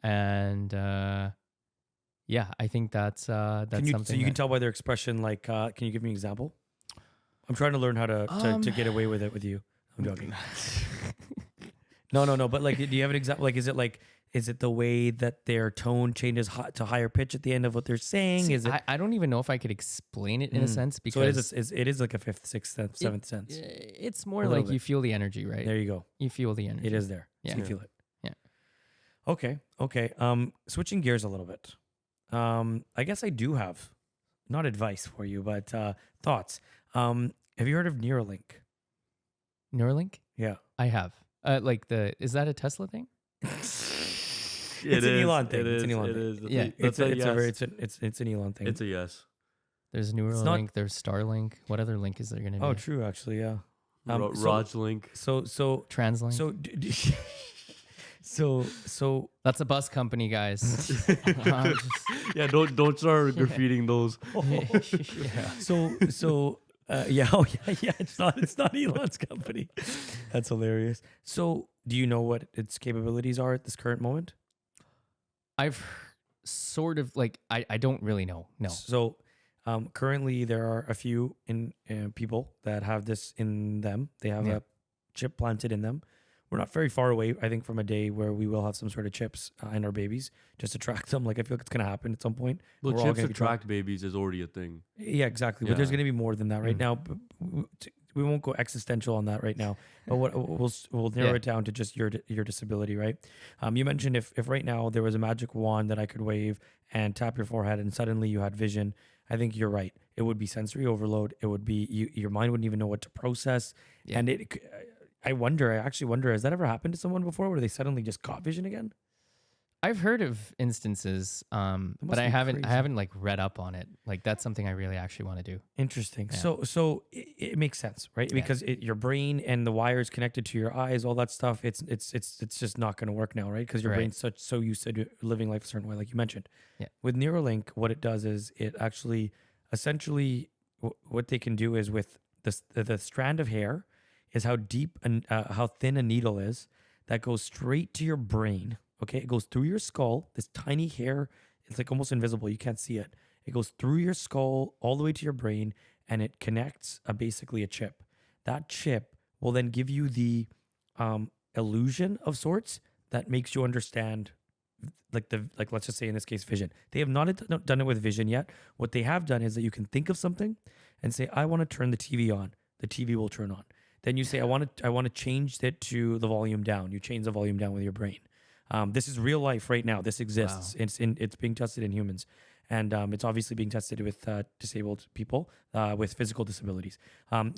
And yeah, I think that's something. So you can tell by their expression, like, can you give me an example? I'm trying to learn how to get away with it with you. I'm joking. No. But like, do you have an example? Like, is it the way that their tone changes to higher pitch at the end of what they're saying? See, is it? I don't even know if I could explain it in a sense, So because it is like a fifth, sixth, seventh sense. it's more A little like bit. you feel the energy, right? There you go. You feel the energy. It is there. Yeah. So you feel it. Yeah. Okay. Switching gears a little bit. I guess I do have not advice for you, but thoughts. Have you heard of Neuralink? Neuralink? Yeah. I have. Is that a Tesla thing? It's an Elon thing. It It's is. an Elon It thing. is. Yeah. It's yes. an Elon thing. It's a yes. not- There's Neuralink, there's Starlink. What other link is there going to be? Oh, true. Actually, yeah. Raj Link. So Translink. so That's a bus company, guys. Yeah, don't start graffitiing those. yeah. It's not Elon's company. That's hilarious. So, do you know what its capabilities are at this current moment? I've sort of I don't really know. No. So, currently there are a few people that have this in them. They have Yeah. a chip planted in them. We're not very far away, I think, from a day where we will have some sort of chips in our babies just to track them. Like, I feel like it's going to happen at some point. Well, We're all chips gonna be attract babies is already a thing. Yeah, exactly. But there's Yeah. going to be more than that right now. But we won't go existential on that right now. But what we'll narrow Yeah. it down to just your disability, right? You mentioned if right now there was a magic wand that I could wave and tap your forehead and suddenly you had vision. I think you're right. It would be sensory overload. It would be your mind wouldn't even know what to process. Yeah. And I actually wonder, has that ever happened to someone before where they suddenly just got vision again? I've heard of instances, must but I be haven't crazy. like read up on it. Like that's something I really actually want to do. Interesting. Yeah. So it makes sense, right? Yeah. Because your brain and the wires connected to your eyes, all that stuff. It's just not going to work now, right? Because your Right. brain's so used to living life a certain way, like you mentioned. Yeah. With Neuralink, what it does is it actually, essentially, what they can do is with the strand of hair, is how deep and how thin a needle is that goes straight to your brain. Okay, it goes through your skull. This tiny hair, it's like almost invisible. You can't see it. It goes through your skull all the way to your brain, and it connects basically a chip. That chip will then give you the illusion of sorts that makes you understand, like let's just say in this case, vision. They have not done it with vision yet. What they have done is that you can think of something and say, "I want to turn the TV on." The TV will turn on. Then you say, I want to change it to the volume down. You change the volume down with your brain. This is real life right now. This exists. Wow. It's being tested in humans, and it's obviously being tested with disabled people with physical disabilities.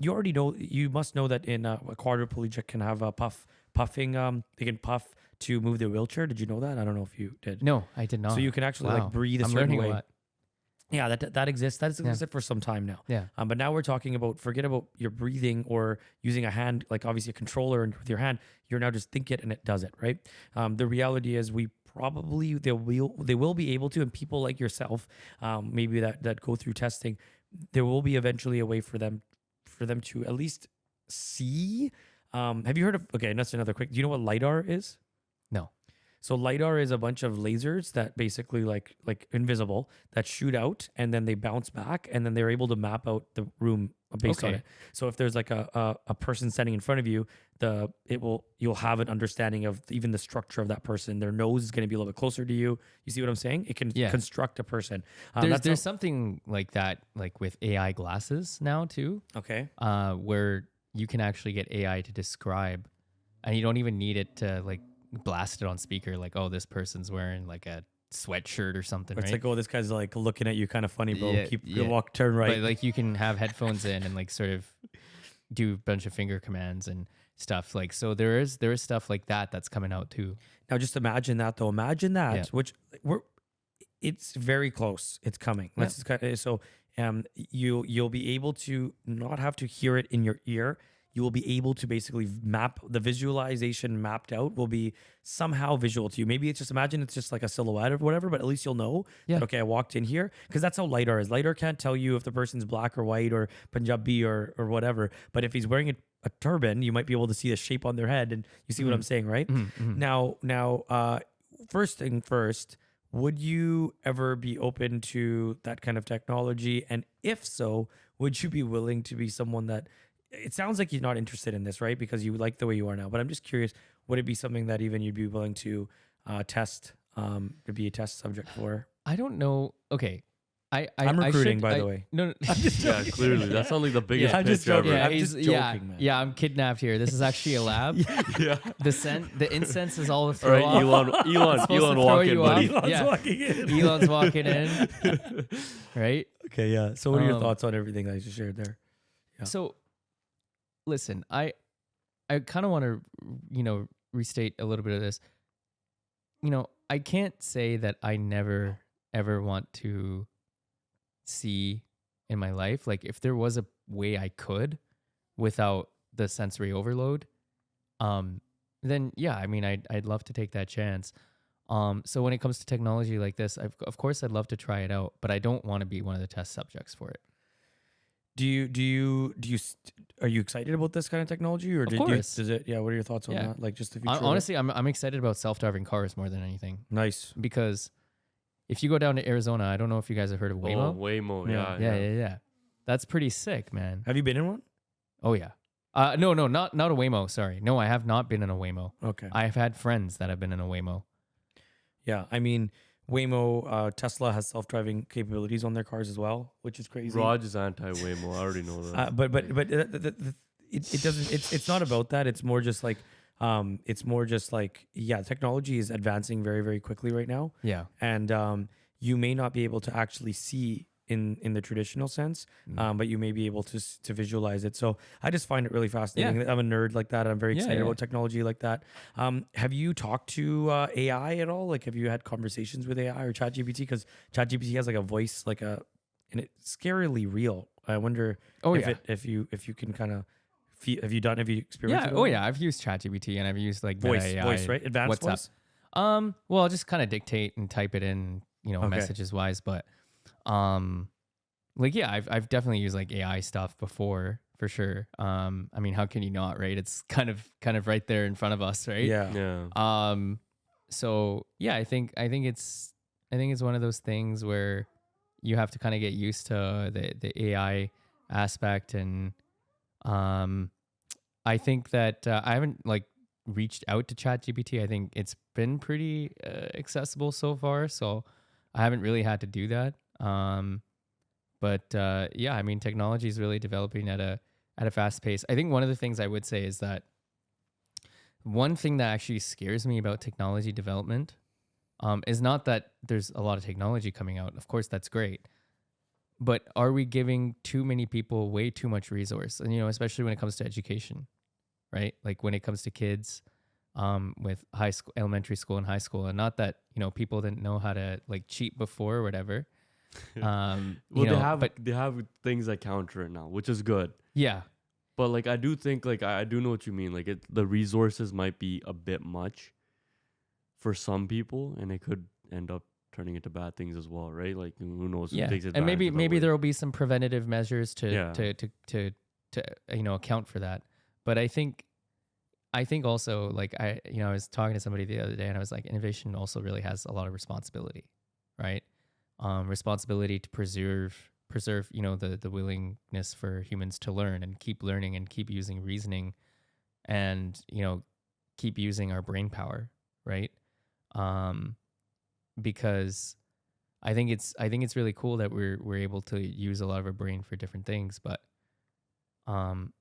You must know that in a quadriplegic can have a puffing. They can puff to move their wheelchair. Did you know that? I don't know if you did. No, I did not. So you can actually Wow. like breathe a I'm certain learning way. a lot. Yeah, that exists. That has Yeah. existed for some time now. Yeah. But now we're talking about, forget about your breathing or using a hand, like obviously a controller and with your hand. You're now just think it and it does it, right? The reality is they will be able to, and people like yourself, maybe that go through testing, there will be eventually a way for them to at least see. Have you heard of? Okay, that's another quick. Do you know what LiDAR is? No. So LiDAR is a bunch of lasers that basically like invisible that shoot out and then they bounce back and then they're able to map out the room based on Okay. it. So if there's like a person standing in front of you, you'll have an understanding of even the structure of that person. Their nose is going to be a little bit closer to you. You see what I'm saying? It can Yeah. construct a person. There's something like that, like with AI glasses now too, okay. where you can actually get AI to describe, and you don't even need it to like blast it on speaker, like, oh, this person's wearing like a sweatshirt or something, It's right? like, oh, this guy's like looking at you kind of funny, bro. Yeah, Keep yeah. walk, turn right. But like you can have headphones in and like sort of do a bunch of finger commands and stuff. Like, so there is stuff like that that's coming out too. Now just imagine that though. Imagine that, Yeah. which it's very close. It's coming. Yeah. Let's just kind of, so you'll be able to not have to hear it in your ear. You will be able to basically map the visualization mapped out will be somehow visual to you. Maybe it's just imagine it's just like a silhouette or whatever, but at least you'll know Yeah. that, okay, I walked in here, because that's how LiDAR is. LiDAR can't tell you if the person's black or white or Punjabi or whatever. But if he's wearing a turban, you might be able to see the shape on their head, and you see what I'm saying, right? Mhm. Now, first thing first, would you ever be open to that kind of technology? And if so, would you be willing to be someone that, it sounds like you're not interested in this, right? Because you like the way you are now. But I'm just curious, would it be something that even you'd be willing to test, to be a test subject for? I don't know. Okay. I'm recruiting, by the I- way. No, no. Yeah, clearly. That sounds like the biggest I'm just pitch ever. joking. Yeah, I'm he's, just yeah, joking, man. yeah, I'm kidnapped here. This is actually a lab. Yeah. The incense is all the All right, throw off. Elon, supposed to Elon, throw walk in, you buddy. off. Elon's Yeah. walking in. Elon's walking in, right? Okay, yeah. So what are your Um, thoughts on everything that I just shared there? Yeah. So, listen, I kind of want to, restate a little bit of this. I can't say that I never ever want to see in my life. Like, if there was a way I could without the sensory overload, then yeah, I mean, I'd love to take that chance. So when it comes to technology like this, of course I'd love to try it out, but I don't want to be one of the test subjects for it. Are you excited about this kind of technology, or Of course. does it? Yeah. What are your thoughts on Yeah. that? Like just the future. of it? Honestly, I'm excited about self-driving cars more than anything, Nice. because if you go down to Arizona, I don't know if you guys have heard of Waymo. Oh, Waymo. Yeah. Yeah. That's pretty sick, man. Have you been in one? Oh yeah. No, not a Waymo. Sorry, no, I have not been in a Waymo. Okay. I've had friends that have been in a Waymo. Yeah. I mean, Waymo, Tesla has self-driving capabilities on their cars as well, which is crazy. Raj is anti-Waymo. I already know that. But it doesn't. It's not about that. It's more just like yeah, technology is advancing very, very quickly right now, Yeah. and you may not be able to actually see in the traditional sense, but you may be able to visualize it. So I just find it really fascinating. Yeah. I'm a nerd like that. I'm very Yeah, excited yeah. about technology like that. Have you talked to AI at all? Like, have you had conversations with AI or ChatGPT? Because ChatGPT has like a voice, and it's scarily real. I wonder Oh if yeah. if you can kind of have you experienced Yeah. it? Oh yeah. I've used ChatGPT and I've used like Voice, Meta AI. voice, right? Advanced What's voice. up? Well, I'll just kind of dictate and type it in, Okay. messages wise, but like, yeah, I've definitely used like AI stuff before for sure. I mean, how can you not, right? It's kind of right there in front of us, right? Yeah. Yeah. So yeah, I think it's one of those things where you have to kind of get used to the AI aspect, and I think that I haven't like reached out to ChatGPT. I think it's been pretty accessible so far, so I haven't really had to do that. But yeah, I mean, technology is really developing at a fast pace. I think one of the things I would say is that one thing that actually scares me about technology development is not that there's a lot of technology coming out. Of course, that's great. But are we giving too many people way too much resource? And, especially when it comes to education, right? Like when it comes to kids with high school, elementary school and high school, and not that, people didn't know how to like cheat before or whatever. Well, they have things that counter it now, which is good. Yeah. But like I do think like I do know what you mean. Like the resources might be a bit much for some people, and it could end up turning into bad things as well, right? Like who knows? Who Yeah. takes And advantage of that maybe way. there will be some preventative measures to Yeah. to account for that. But I think I think also like I was talking to somebody the other day and I was like, innovation also really has a lot of responsibility, right? Responsibility to preserve, the willingness for humans to learn and keep learning and keep using reasoning and, keep using our brain power, right? Um, because I think it's really cool that we're able to use a lot of our brain for different things, but um,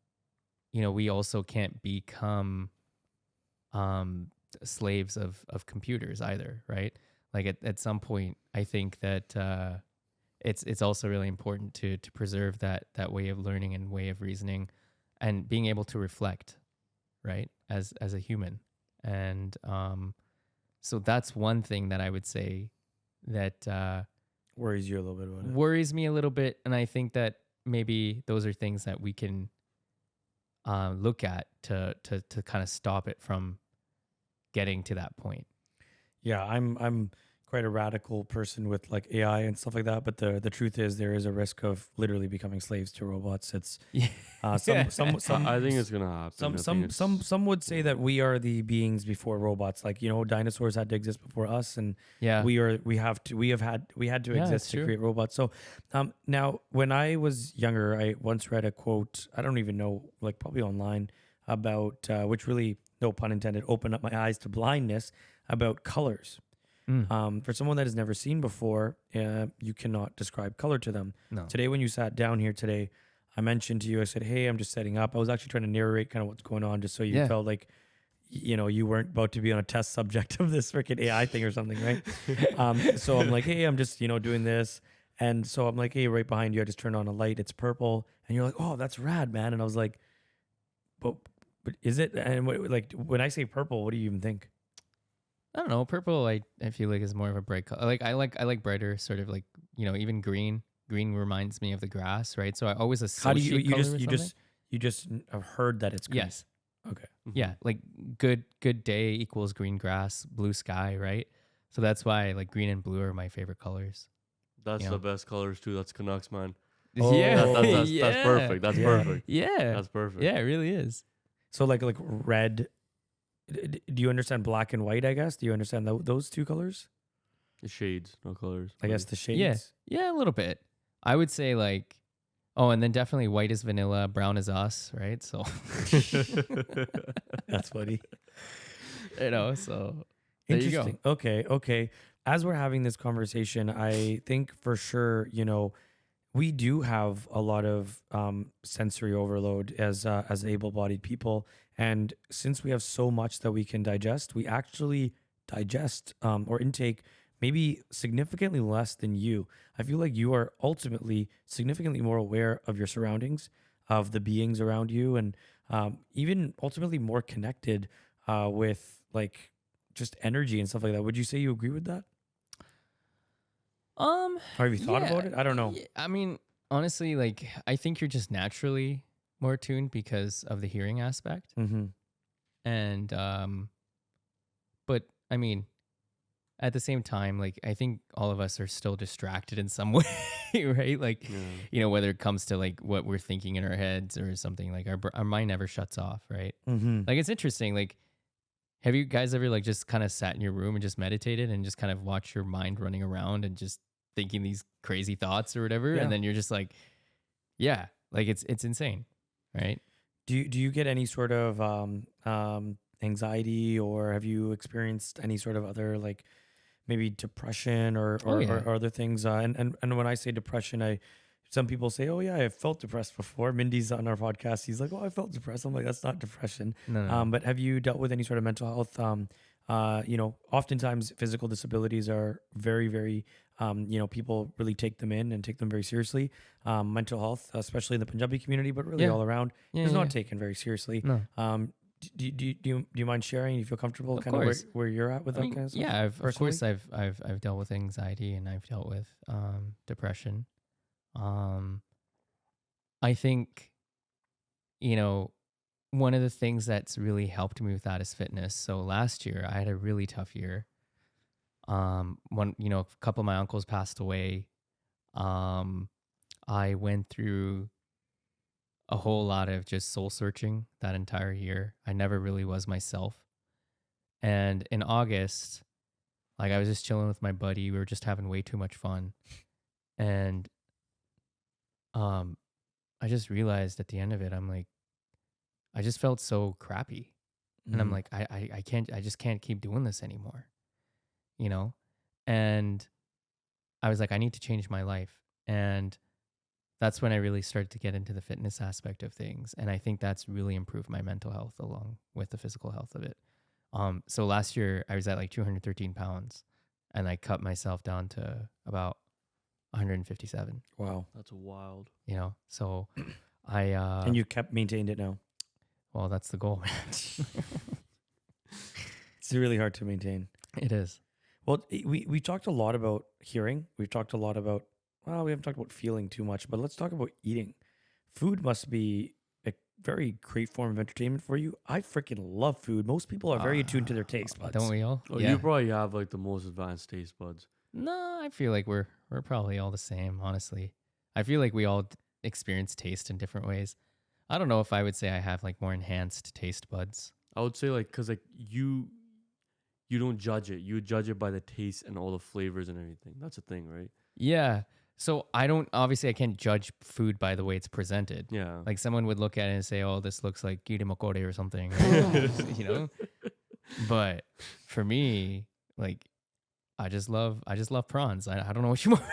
we also can't become um, slaves of computers either, right? Like at some point, I think that it's also really important to preserve that way of learning and way of reasoning, and being able to reflect, right, as a human. And so that's one thing that I would say that Worries you a little bit about it. worries me a little bit, and I think that maybe those are things that we can look at to kind of stop it from getting to that point. Yeah, I'm quite a radical person with like AI and stuff like that. But the truth is, there is a risk of literally becoming slaves to robots. It's Yeah. some I think it's gonna happen. some I think some it's- some would say that we are the beings before robots. Like dinosaurs had to exist before us, and Yeah. we had to Yeah, exist it's to true. create robots. So now when I was younger, I once read a quote, I don't even know, like probably online, about which really, no pun intended, opened up my eyes to blindness, about colors. Mm. For someone that has never seen before, you cannot describe color to them. No. Today, when you sat down here today, I mentioned to you, I said, hey, I'm just setting up. I was actually trying to narrate kind of what's going on, just so you Yeah. felt like, you weren't about to be on a test subject of this freaking AI thing or something, right? So I'm like, hey, I'm just, doing this. And so I'm like, hey, right behind you, I just turned on a light. It's purple. And you're like, oh, that's rad, man. And I was like, but is it? And like, when I say purple, what do you even think? I don't know. Purple, I feel like is more of a bright color. Like I like brighter, sort of like even green. Green reminds me of the grass, right? So I always associate How do you color just with you something. just you just have heard that it's green? Yes. Okay. Yeah, like good day equals green grass, blue sky, right? So that's why like green and blue are my favorite colors. That's Yeah. the best colors too. That's Canucks, man. Oh. Yeah, That's perfect. That's Yeah. perfect. Yeah, That's perfect. yeah, it really is. So like red. Do you understand black and white? I guess. Do you understand those two colors? The shades, no colors. I guess the shades. Yeah, yeah, a little bit. I would say like, and then definitely white is vanilla, brown is us, right? So That's funny. so there you go. Interesting. Okay. As we're having this conversation, I think for sure, we do have a lot of sensory overload as able-bodied people, and since we have so much that we can digest, we actually digest or intake maybe significantly less than you. I feel like you are ultimately significantly more aware of your surroundings, of the beings around you, and even ultimately more connected with like just energy and stuff like that. Would you say you agree with that? Or have you thought about it? I don't know. Yeah, I mean, honestly, like I think you're just naturally more tuned because of the hearing aspect. Mm-hmm. And but I mean, at the same time, like I think all of us are still distracted in some way, right? Like, Yeah. whether it comes to like what we're thinking in our heads or something, like our mind never shuts off, right? Mm-hmm. Like it's interesting. Like, have you guys ever like just kind of sat in your room and just meditated and just kind of watched your mind running around and just thinking these crazy thoughts or whatever, Yeah. and then you're just like, yeah, like it's insane, right? Do you get any sort of anxiety, or have you experienced any sort of other like maybe depression or or other things? And when I say depression, some people say, oh yeah, I felt depressed before. Mindy's on our podcast. He's like, oh, I felt depressed. I'm like, that's not depression. No. But have you dealt with any sort of mental health? Oftentimes physical disabilities are very, very, people really take them in and take them very seriously. Mental health, especially in the Punjabi community, but really Yeah. all around, Yeah, is yeah. not taken very seriously. No. Do you mind sharing? You feel comfortable Of kind of course. where you're at with I that mean, kind of stuff? yeah, of personally? course I've dealt with anxiety and I've dealt with depression. I think, one of the things that's really helped me with that is fitness. So last year I had a really tough year. A couple of my uncles passed away. I went through a whole lot of just soul searching that entire year. I never really was myself. And in August, like I was just chilling with my buddy. We were just having way too much fun. And I just realized at the end of it, I'm like, I just felt so crappy. And I'm like, I just can't keep doing this anymore, you know? And I was like, I need to change my life. And that's when I really started to get into the fitness aspect of things. And I think that's really improved my mental health along with the physical health of it. So last year I was at like 213 pounds and I cut myself down to about 157, Wow. That's wild. you know? So I, And you kept maintained it now. well, that's the goal, man. It's really hard to maintain. It is. Well, we talked a lot about hearing. We've talked a lot about, well, we haven't talked about feeling too much, but let's talk about eating. Food must be a very great form of entertainment for you. I freaking love food. Most people are very attuned to their taste buds. Don't we all? Oh, Yeah. you probably have like the most advanced taste buds. No, I feel like we're probably all the same, honestly. I feel like we all experience taste in different ways. I don't know if I would say I have like more enhanced taste buds. I would say like because like you don't judge it. You judge it by the taste and all the flavors and everything. That's a thing, right? Yeah. So I can't judge food by the way it's presented. Yeah. Like someone would look at it and say, "Oh, this looks like kirimakore or something," you know. But for me, like, I just love prawns. I don't know what you want.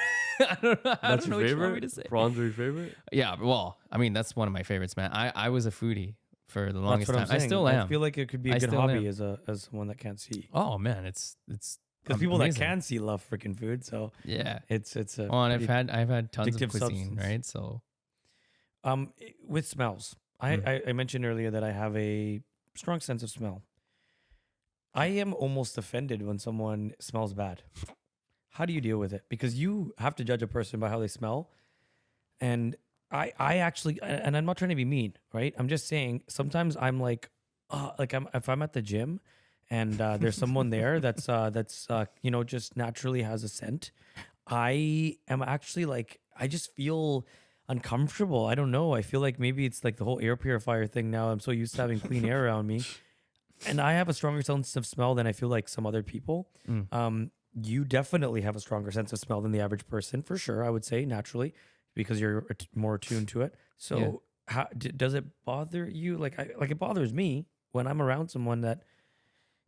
I don't know. I That's don't know your what you want me favorite? to say. Prawns are your favorite? Yeah. Well, I mean, that's one of my favorites, man. I was a foodie for the longest That's what time. I'm saying. I still am. I feel like it could be a I good still hobby am. as one that can't see. Oh man, it's Because people amazing. that can see love freaking food. So Yeah. it's a Well, and pretty- I've had tons of addictive cuisine, substance. right? So with smells. Mm. I mentioned earlier that I have a strong sense of smell. I am almost offended when someone smells bad. How do you deal with it? Because you have to judge a person by how they smell. And I actually, and I'm not trying to be mean, right? I'm just saying sometimes I'm like if I'm at the gym and there's someone there that's just naturally has a scent, I am actually like, I just feel uncomfortable. I don't know. I feel like maybe it's like the whole air purifier thing now. I'm so used to having clean air around me. And I have a stronger sense of smell than I feel like some other people. You definitely have a stronger sense of smell than the average person, for sure, I would say, naturally, because you're more attuned to it. So how does it bother you? Like it bothers me when I'm around someone that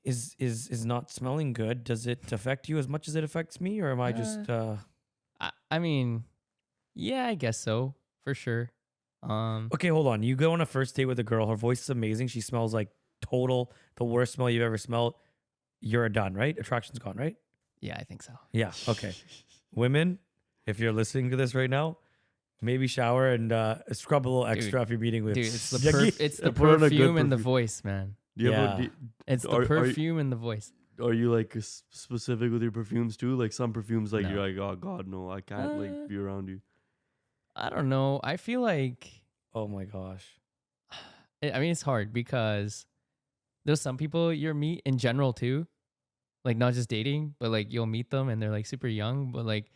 is not smelling good. Does it affect you as much as it affects me, or am I just I mean, yeah, I guess so, for sure. Okay, hold on. You go on a first date with a girl, her voice is amazing, she smells like the worst smell you've ever smelled. You're done, right? Attraction's gone, right? Yeah, I think so. Yeah. Okay. Women, if you're listening to this right now, maybe shower and scrub a little extra if you're meeting with. Dude, it's the Juggy. it's the Put on a good perfume and the perfume. voice, man. Do you have Yeah. It's the Are you- perfume and the voice. are you like specific with your perfumes too? Like some perfumes, like No. you're like, oh God, no, I can't like be around you. I don't know. I feel like Oh my gosh. I mean, it's hard because there's some people you meet in general too, like not just dating, but like you'll meet them and they're like super young, but like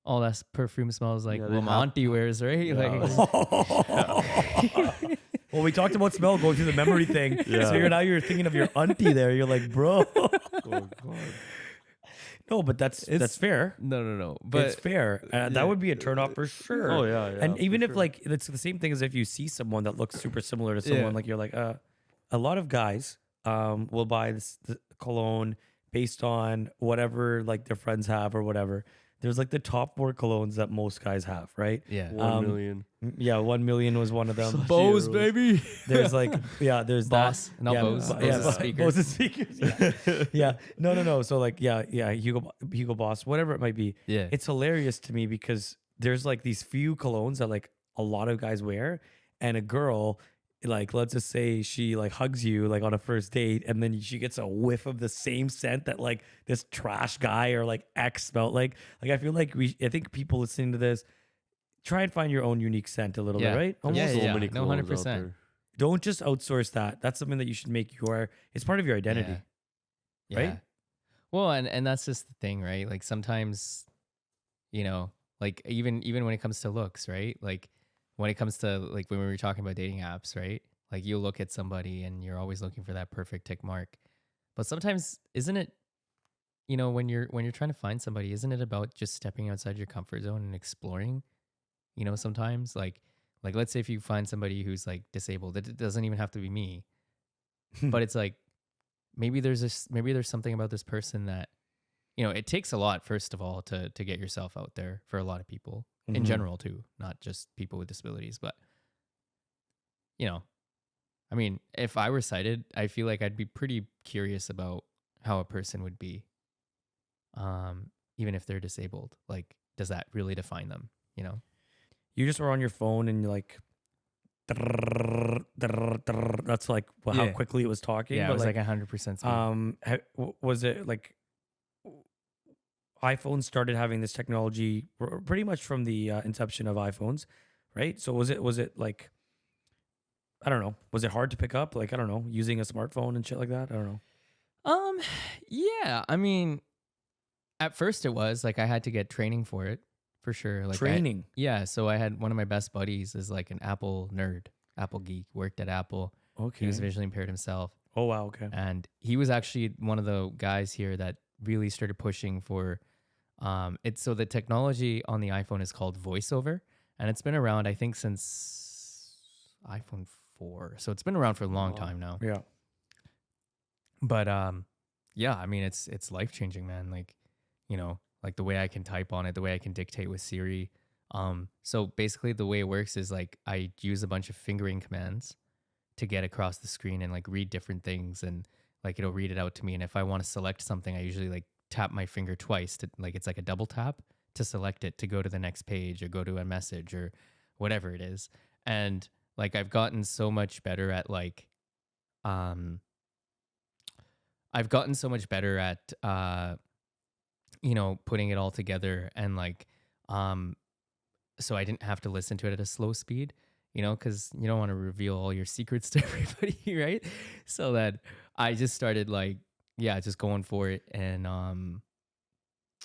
all that perfume smells like Yeah, what they my have- auntie wears, right? Yeah. Like, Well, we talked about smell going through the memory thing. Yeah. So you're thinking of your auntie there. You're like, bro. Oh God. No, but that's fair. no. But But it's fair. That would be a turnoff for sure. Oh yeah, yeah. And for even if sure. like it's the same thing as if you see someone that looks super similar to someone, Yeah. like you're like, a lot of guys will buy the cologne based on whatever like their friends have or whatever. There's like the top 4 colognes that most guys have, right? yeah, 1 million. Yeah, 1 million was one of them. Bose, Zeros. baby. There's like, yeah, there's Boss, that. not yeah, Bose. Bo- Bose yeah, is Bo- speakers. Bose is speakers. Yeah. Yeah. No. So like, yeah, Hugo Boss, whatever it might be. Yeah, It's hilarious to me because there's like these few colognes that like a lot of guys wear, and a girl, like let's just say she like hugs you like on a first date, and then she gets a whiff of the same scent that like this trash guy or like ex smelled like. I feel like I think people listening to this, try and find your own unique scent a little Yeah. bit, right? There's Yeah, so yeah. many No, colognes out 100%. there. Don't just outsource that. That's something that you should make it's part of your identity. Yeah. right? Well, and that's just the thing, right? Like sometimes, like even when it comes to looks, right? Like when it comes to like when we were talking about dating apps, right? Like you look at somebody and you're always looking for that perfect tick mark. But sometimes isn't it, when you're trying to find somebody, isn't it about just stepping outside your comfort zone and exploring? Sometimes like let's say if you find somebody who's like disabled, it doesn't even have to be me. But it's like maybe there's something about this person that it takes a lot, first of all, to get yourself out there for a lot of people in general too, not just people with disabilities. But I mean, if I were sighted, I feel like I'd be pretty curious about how a person would be, even if they're disabled. Like, does that really define them? You just were on your phone and you're like, that's like how Yeah. quickly it was talking. Yeah, but it was like 100% speed. Was it like iPhones started having this technology pretty much from the inception of iPhones, right? So was it like, I don't know, was it hard to pick up? Like, I don't know, using a smartphone and shit like that? I don't know. Yeah, I mean, at first it was like I had to get training for it, for sure. Like Training? Yeah, so I had one of my best buddies is like an Apple nerd, Apple geek, worked at Apple. Okay. He was visually impaired himself. Oh, wow. Okay. And he was actually one of the guys here that really started pushing for so the technology on the iPhone is called voiceover, and it's been around I think since iPhone 4. So it's been around for a long time now. Yeah. But yeah, I mean it's life-changing, man. Like, like the way I can type on it, the way I can dictate with Siri. So basically the way it works is like I use a bunch of fingering commands to get across the screen and like read different things, and like it'll read it out to me. And if I want to select something, I usually like tap my finger twice to like, it's like a double tap to select it to go to the next page or go to a message or whatever it is. And like I've gotten so much better at like I've gotten so much better at putting it all together, and like so I didn't have to listen to it at a slow speed, because you don't want to reveal all your secrets to everybody, right? So that I just started like, yeah, just going for it. And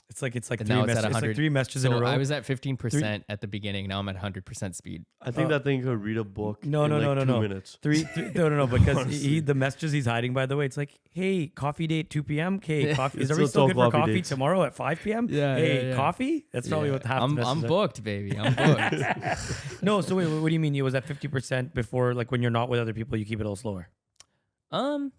It's like and three now it's messages. at It's 100. like three messages in a So row. I was at 15% at the beginning. Now I'm at 100% speed. I think that thing could read a book. No, in no, like no, no, 2 no. minutes. No, because Honestly. the messages he's hiding, by the way, it's like, hey, coffee date 2 p.m. Okay, coffee. Is It's everybody still still good for coffee coffee dates. tomorrow at 5 p.m.? Yeah, Hey, yeah. coffee? That's probably Yeah. what half the I'm messages are. booked, baby. I'm booked. No, so wait, what do you mean? You was at 50% before, like when you're not with other people, you keep it a little slower. Is that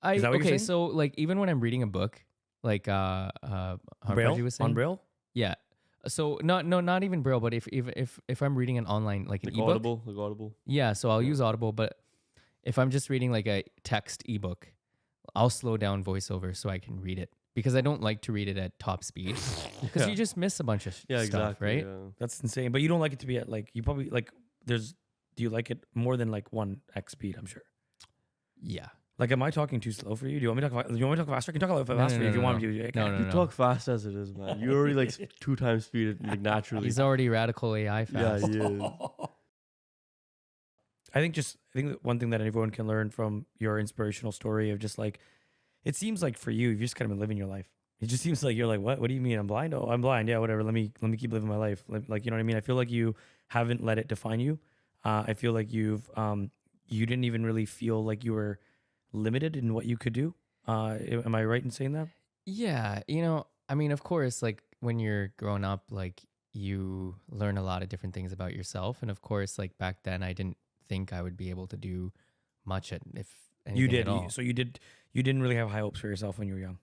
what you're okay? saying? So like even when I'm reading a book, like Harpaji was saying, On Braille? yeah. So not even Braille, but if I'm reading an online like an Like ebook, Audible. Like Audible. yeah. So I'll use Audible, but if I'm just reading like a text ebook, I'll slow down voiceover so I can read it, because I don't like to read it at top speed because Yeah. you just miss a bunch of Yeah, stuff, exactly. right? Yeah. That's insane. But you don't like it to be at like, you probably like, do you like it more than like 1x speed? I'm sure. Yeah. Like, am I talking too slow for you? Do you want me to talk faster? I can talk a little No, faster no, if you no, want no. me to. No, You no. talk fast as it is, man. You already like 2 times speed like naturally. He's already radical AI yeah, fast. he is. I think that one thing that everyone can learn from your inspirational story of just like, it seems like for you've just kind of been living your life. It just seems like you're like, what do you mean I'm blind? Oh, I'm blind. Yeah, whatever. Let me keep living my life. Like, you know what I mean? I feel like you haven't let it define you. I feel like you didn't even really feel like you were limited in what you could do. Am I right in saying that? Yeah, I mean, of course, like when you're growing up, like you learn a lot of different things about yourself, and of course, like back then, I didn't think I would be able to do much if anything You did. at all. So you did. You didn't really have high hopes for yourself when you were young.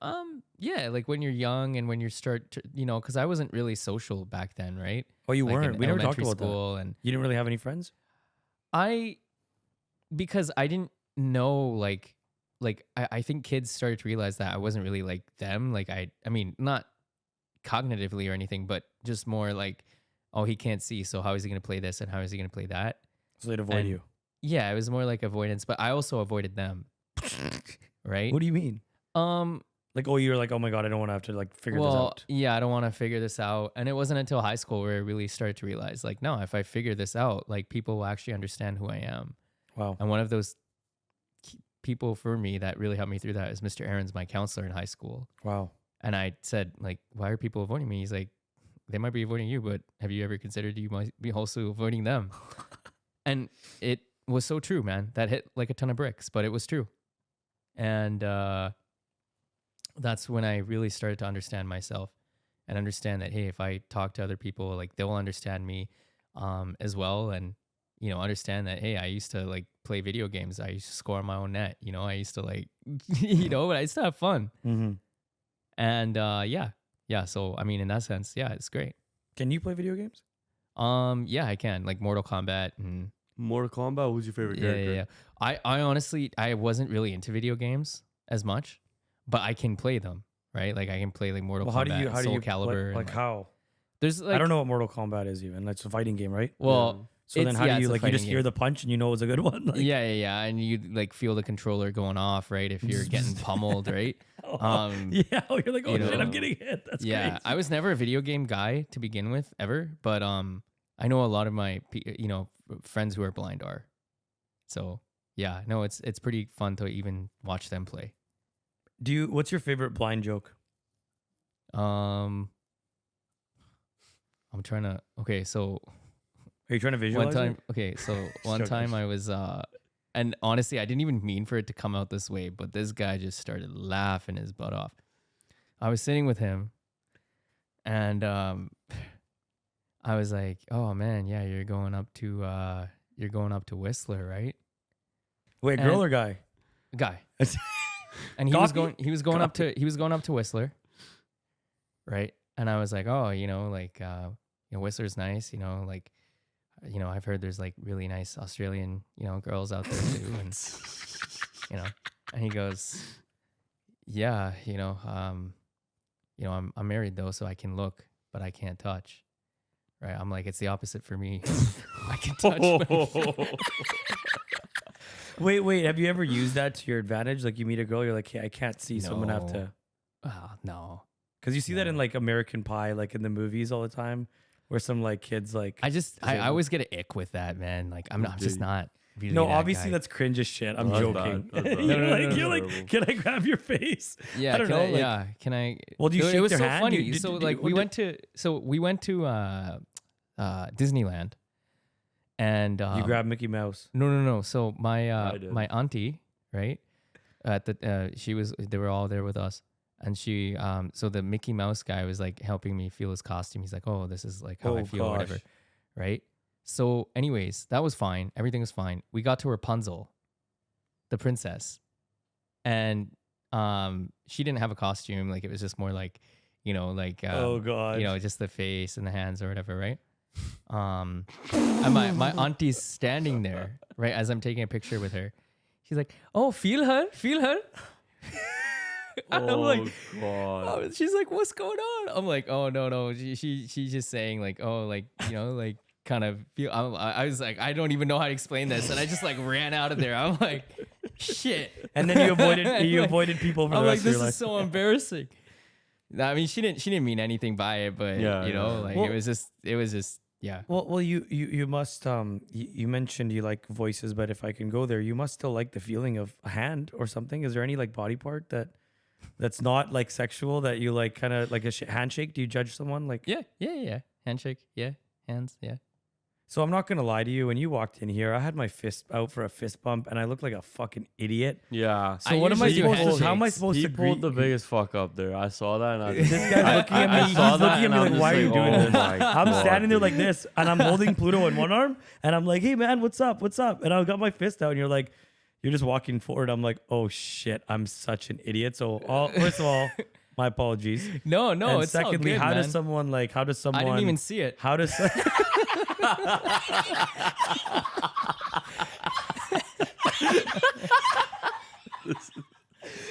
Yeah, like when you're young and when you start to, because I wasn't really social back then, right? Oh, you Like in weren't. We never talked elementary about that. school, and You didn't really have any friends. because I didn't know, like I think kids started to realize that I wasn't really like them. Like I mean, not cognitively or anything, but just more like, oh, he can't see, so how is he going to play this and how is he going to play that? So they'd avoid And you. Yeah, it was more like avoidance, but I also avoided them, right? What do you mean? Like, oh, you're like, oh my god, I don't want to have to like figure this out. Yeah, I don't want to figure this out. And it wasn't until high school where I really started to realize, like, no, if I figure this out, like people will actually understand who I am. Wow. And one of those people for me that really helped me through that is Mr. Aaron's, my counselor in high school. Wow. And I said, like, why are people avoiding me? He's like, they might be avoiding you, but have you ever considered you might be also avoiding them? And it was so true, man. That hit like a ton of bricks, but it was true. And that's when I really started to understand myself and understand that, hey, if I talk to other people, like they'll understand me as well. And, you know, understand that, hey, I used to like play video games. I used to score on my own net. You know, I used to like, you know, but I used to have fun. Mm-hmm. And yeah. So, I mean, in that sense, yeah, it's great. Can you play video games? Yeah, I can, like Mortal Kombat and Mortal Kombat. Who's your favorite character? yeah. I honestly, I wasn't really into video games as much, but I can play them, right? Like I can play like Mortal Kombat, Soul Calibur. Like how? There's like, I don't know what Mortal Kombat is even. That's a fighting game, right? well, So then it's- how yeah, do you it's a like you just fighting hear game. the punch and you know it's a good one? Like, yeah, and you like feel the controller going off, right? If you're getting pummeled, right? yeah, you're like, oh you shit, know, I'm getting hit. That's Yeah, crazy. I was never a video game guy to begin with ever, but I know a lot of my friends who are blind are. So yeah, no, it's pretty fun to even watch them play. What's your favorite blind joke? I'm trying to. Okay, so Are you trying to visualize one time. it? Okay, so one Joking. time I was and honestly, I didn't even mean for it to come out this way, but this guy just started laughing his butt off. I was sitting with him, and I was like, "Oh man, yeah, you're going up to Whistler, right?" Wait, girl And- or guy? Guy. And he was Copy? going up to Whistler, right? And I was like, "Oh, like Whistler's nice, like I've heard there's like really nice Australian, girls out there too." And and he goes, "Yeah, I'm married though, so I can look, but I can't touch." Right? I'm like, it's the opposite for me. I can touch. But Wait. Have you ever used that to your advantage? Like you meet a girl, you're like, hey, I can't see, so I'm gonna have to. No. Because you see that in like American Pie, like in the movies all the time, where some like kids like. I always get an ick with that, man. Like I'm just not. Really No, that obviously guy. that's cringe as shit. I'm That's joking. bad. That's bad. You're No, like, you're terrible. like, can I grab your face? Yeah, I don't can know. I, like, yeah, can I? Well, do you it shake was their so hand? funny. You- do- So do- like what we do- went to Disneyland, and You grab Mickey Mouse. no. So I my did. my auntie, right? They were all there with us, and she so the Mickey Mouse guy was like helping me feel his costume. He's like, "Oh, this is like how I Oh, feel," or whatever, gosh. right? So, anyways, that was fine. Everything was fine. We got to Rapunzel, the princess, and she didn't have a costume. Like it was just more like, Oh god. just the face and the hands or whatever, right? And my auntie's standing there, right, as I'm taking a picture with her. She's like, "Oh, feel her." And I'm like, God. oh, she's like, "What's going on?" I'm like, "Oh no." She's just saying like, "Oh, like like kind of feel." I was like, I don't even know how to explain this, and I just like ran out of there. I'm like, shit. And then you avoided people for the I'm like, rest of this your life. is so embarrassing. I mean, she didn't mean anything by it, but Yeah, like Well- it was just yeah. Well, you must you mentioned you like voices, but if I can go there, you must still like the feeling of a hand or something. Is there any like body part that's not like sexual that you like, kind of like a handshake? Do you judge someone like? Yeah. Handshake, yeah. Hands, yeah. So I'm not gonna lie to you. When you walked in here, I had my fist out for a fist bump, and I looked like a fucking idiot. Yeah. So I what am I usually do supposed to? How am I handshakes. supposed He to pulled greet? the biggest fuck up there. I saw that. And I This guy's looking at me. I He's saw looking that at me and like, I'm why are just you doing oh this? my I'm God, standing there dude. like this, and I'm holding Pluto in one arm, and I'm like, "Hey man, what's up? What's up?" And I got my fist out, and you're like, you're just walking forward. I'm like, "Oh shit, I'm such an idiot." So, first of all, my apologies. No, And it's secondly, all good, how man. does someone like? How does someone? I didn't even see it. How does?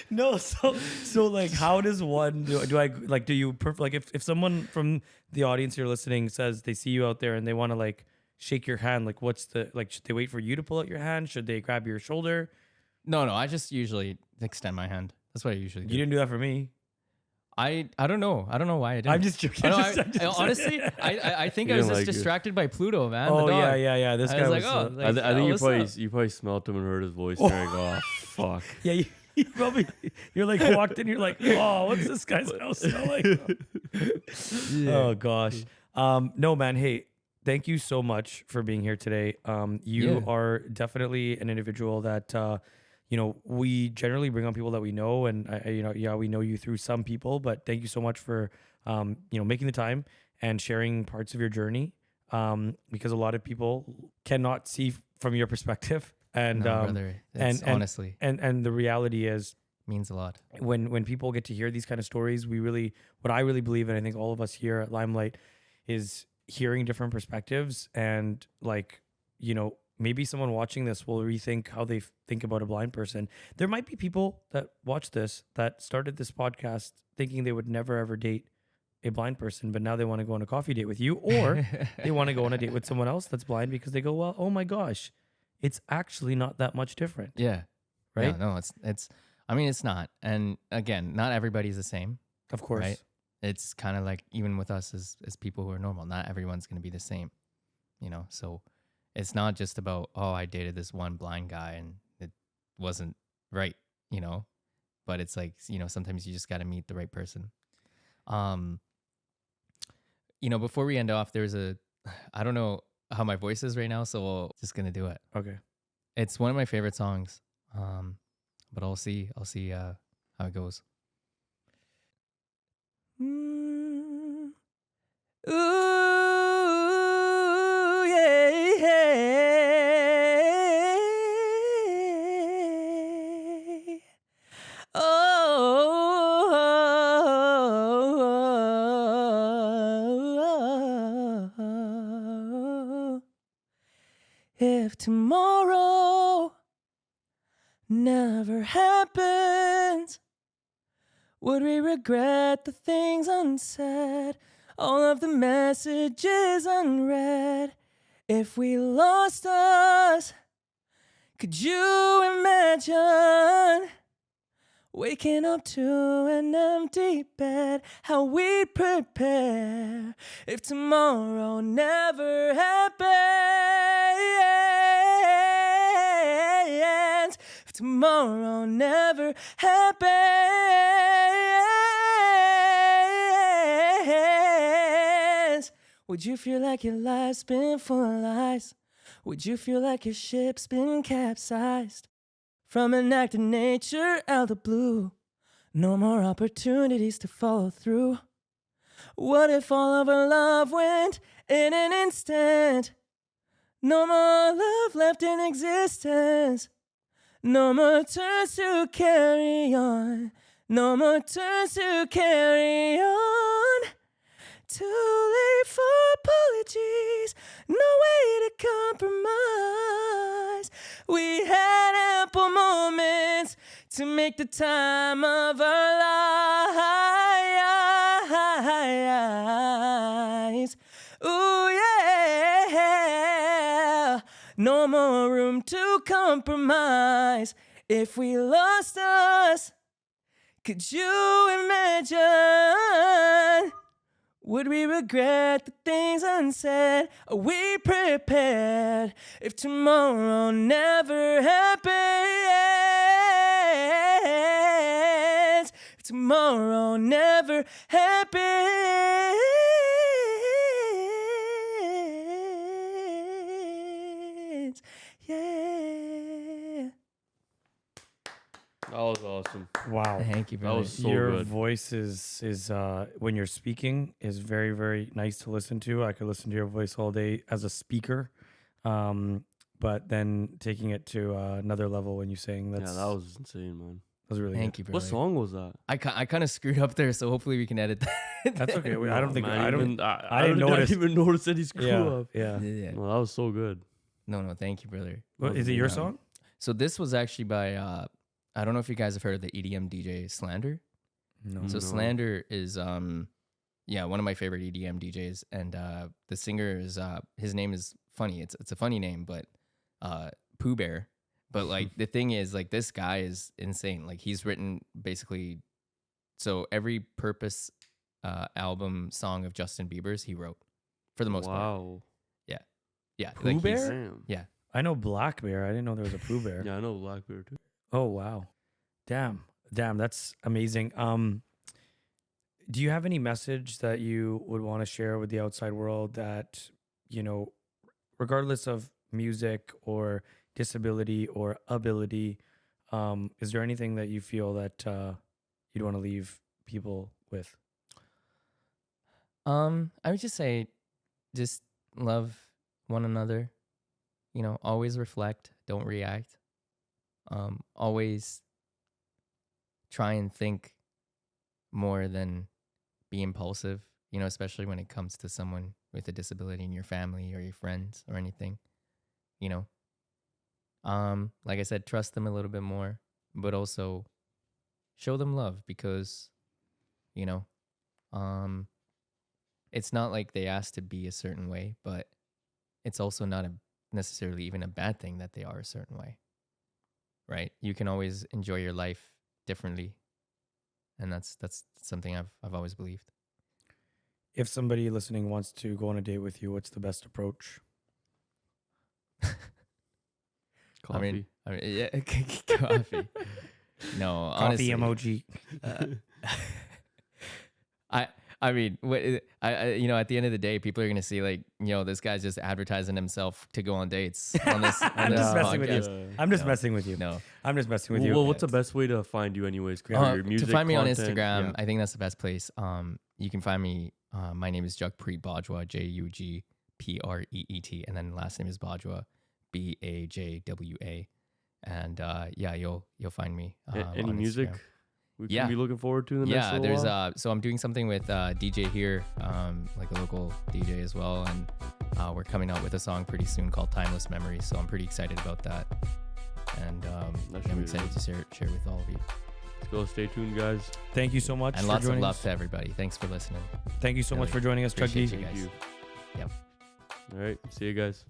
No, so like, how does one do I like? Do you like if someone from the audience you're listening says they see you out there and they want to like shake your hand, like what's the like? Should they wait for you to pull out your hand? Should they grab your shoulder? No, I just usually extend my hand. That's what I usually do. You didn't do that for me. I don't know. I don't know why I didn't. I'm just joking. I don't know, honestly, I think You I was didn't just like it. distracted by Pluto, man. Oh the dog. yeah. This I guy was was. like, oh, like, I think what's you up? probably smelled him and heard his voice. And you're like, oh fuck. yeah. You probably you're like walked in. You're like, oh, what's this guy's house smell like? Oh gosh. No man. Hey, thank you so much for being here today. You Yeah. are definitely an individual that, we generally bring on people that we know, and we know you through some people, but thank you so much for, making the time and sharing parts of your journey. Because a lot of people cannot see from your perspective, and No, brother. It's and honestly and the reality is, means a lot. when people get to hear these kind of stories, what I really believe, and I think all of us here at Limelight, is hearing different perspectives, and maybe someone watching this will rethink how they think about a blind person. There might be people that watch this that started this podcast thinking they would never ever date a blind person, but now they want to go on a coffee date with you, or they want to go on a date with someone else that's blind because they go, well, oh my gosh, it's actually not that much different. Yeah. Right? No, it's I mean it's not. And again, not everybody's the same, Of course. right? It's kind of like even with us as people who are normal, not everyone's going to be the same, So it's not just about, oh, I dated this one blind guy and it wasn't right, but it's like, sometimes you just got to meet the right person. Before we end off, there's I don't know how my voice is right now, so we're just going to do it. Okay. It's one of my favorite songs. But I'll see how it goes. Ooh, yeah, yeah. Oh, if tomorrow never happens, would we regret the things unsaid, all of the messages unread? If we lost us, could you imagine waking up to an empty bed? How we'd prepare if tomorrow never happens. If tomorrow never happens, would you feel like your life's been full of lies? Would you feel like your ship's been capsized from an act of nature out the blue? No more opportunities to follow through. What if all of our love went in an instant? No more love left in existence. No more turns to carry on. No more turns to carry on. Too late for apologies. No way to compromise. We had ample moments to make the time of our lives. Ooh, yeah. No more room to compromise. If we lost us, could you imagine? Would we regret the things unsaid? Are we prepared if tomorrow never happens? If tomorrow never happens. Yeah. That was awesome. Wow. Thank you, That brother. was so Your good. voice is when you're speaking is very, very nice to listen to. I could listen to your voice all day as a speaker. But then taking it to another level when you sing, Yeah, that was insane, man. that was really Thank good. you, brother. What song was that? I kind of screwed up there, so hopefully we can edit that. That's okay. I don't think Man, I don't. even, I didn't didn't notice. even notice any screw Yeah, up. yeah. Yeah. No, that was so good. No, thank you, brother. What, is it your Yeah. song? So this was actually by I don't know if you guys have heard of the EDM DJ Slander. No. So No. Slander is one of my favorite EDM DJs, and the singer is his name is funny. It's a funny name, but Pooh Bear. But like the thing is, like, this guy is insane. Like, he's written basically so every Purpose album song of Justin Bieber's he wrote for the most part. Wow. Yeah, Pooh like he's- Bear? Damn. I know Black Bear. I didn't know there was a Pooh Bear. Yeah, I know Blackbeard too. Oh wow, damn, that's amazing. Do you have any message that you would want to share with the outside world that regardless of music or disability or ability, is there anything that you feel that you'd want to leave people with? I would just say, just love one another. Always reflect, don't react. Always try and think more than be impulsive, especially when it comes to someone with a disability in your family or your friends or anything, like I said, trust them a little bit more, but also show them love because, it's not like they asked to be a certain way, but it's also not necessarily even a bad thing that they are a certain way, right? You can always enjoy your life differently, and that's something I've always believed. If somebody listening wants to go on a date with you, what's the best approach? Coffee. I mean, yeah, coffee. No, Coffee honestly, emoji. I mean, at the end of the day, people are gonna see like, this guy's just advertising himself to go on dates on this. I'm this just messing with you. podcast. I'm just No. messing with you. No, I'm just messing with you. Well, what's the best way to find you, anyways? 'Cause your music to find me on content, Instagram, yeah. I think that's the best place. You can find me. My name is Jugpreet Bajwa, Jugpreet, and then last name is Bajwa, Bajwa, and you'll find me. Any on music Instagram. we Yeah. can be looking forward to in the next Yeah, little there's while? so I'm doing something with DJ here, like a local DJ as well, and we're coming out with a song pretty soon called Timeless Memory. So I'm pretty excited about that, and should I'm be excited to share with all of you. Let's go. Stay tuned, guys. Thank you so much And for lots of joining love us. to everybody. Thanks for listening. Thank you so much Really for joining us, appreciate Juggy. you guys. Thank you. Yep. All right. See you guys.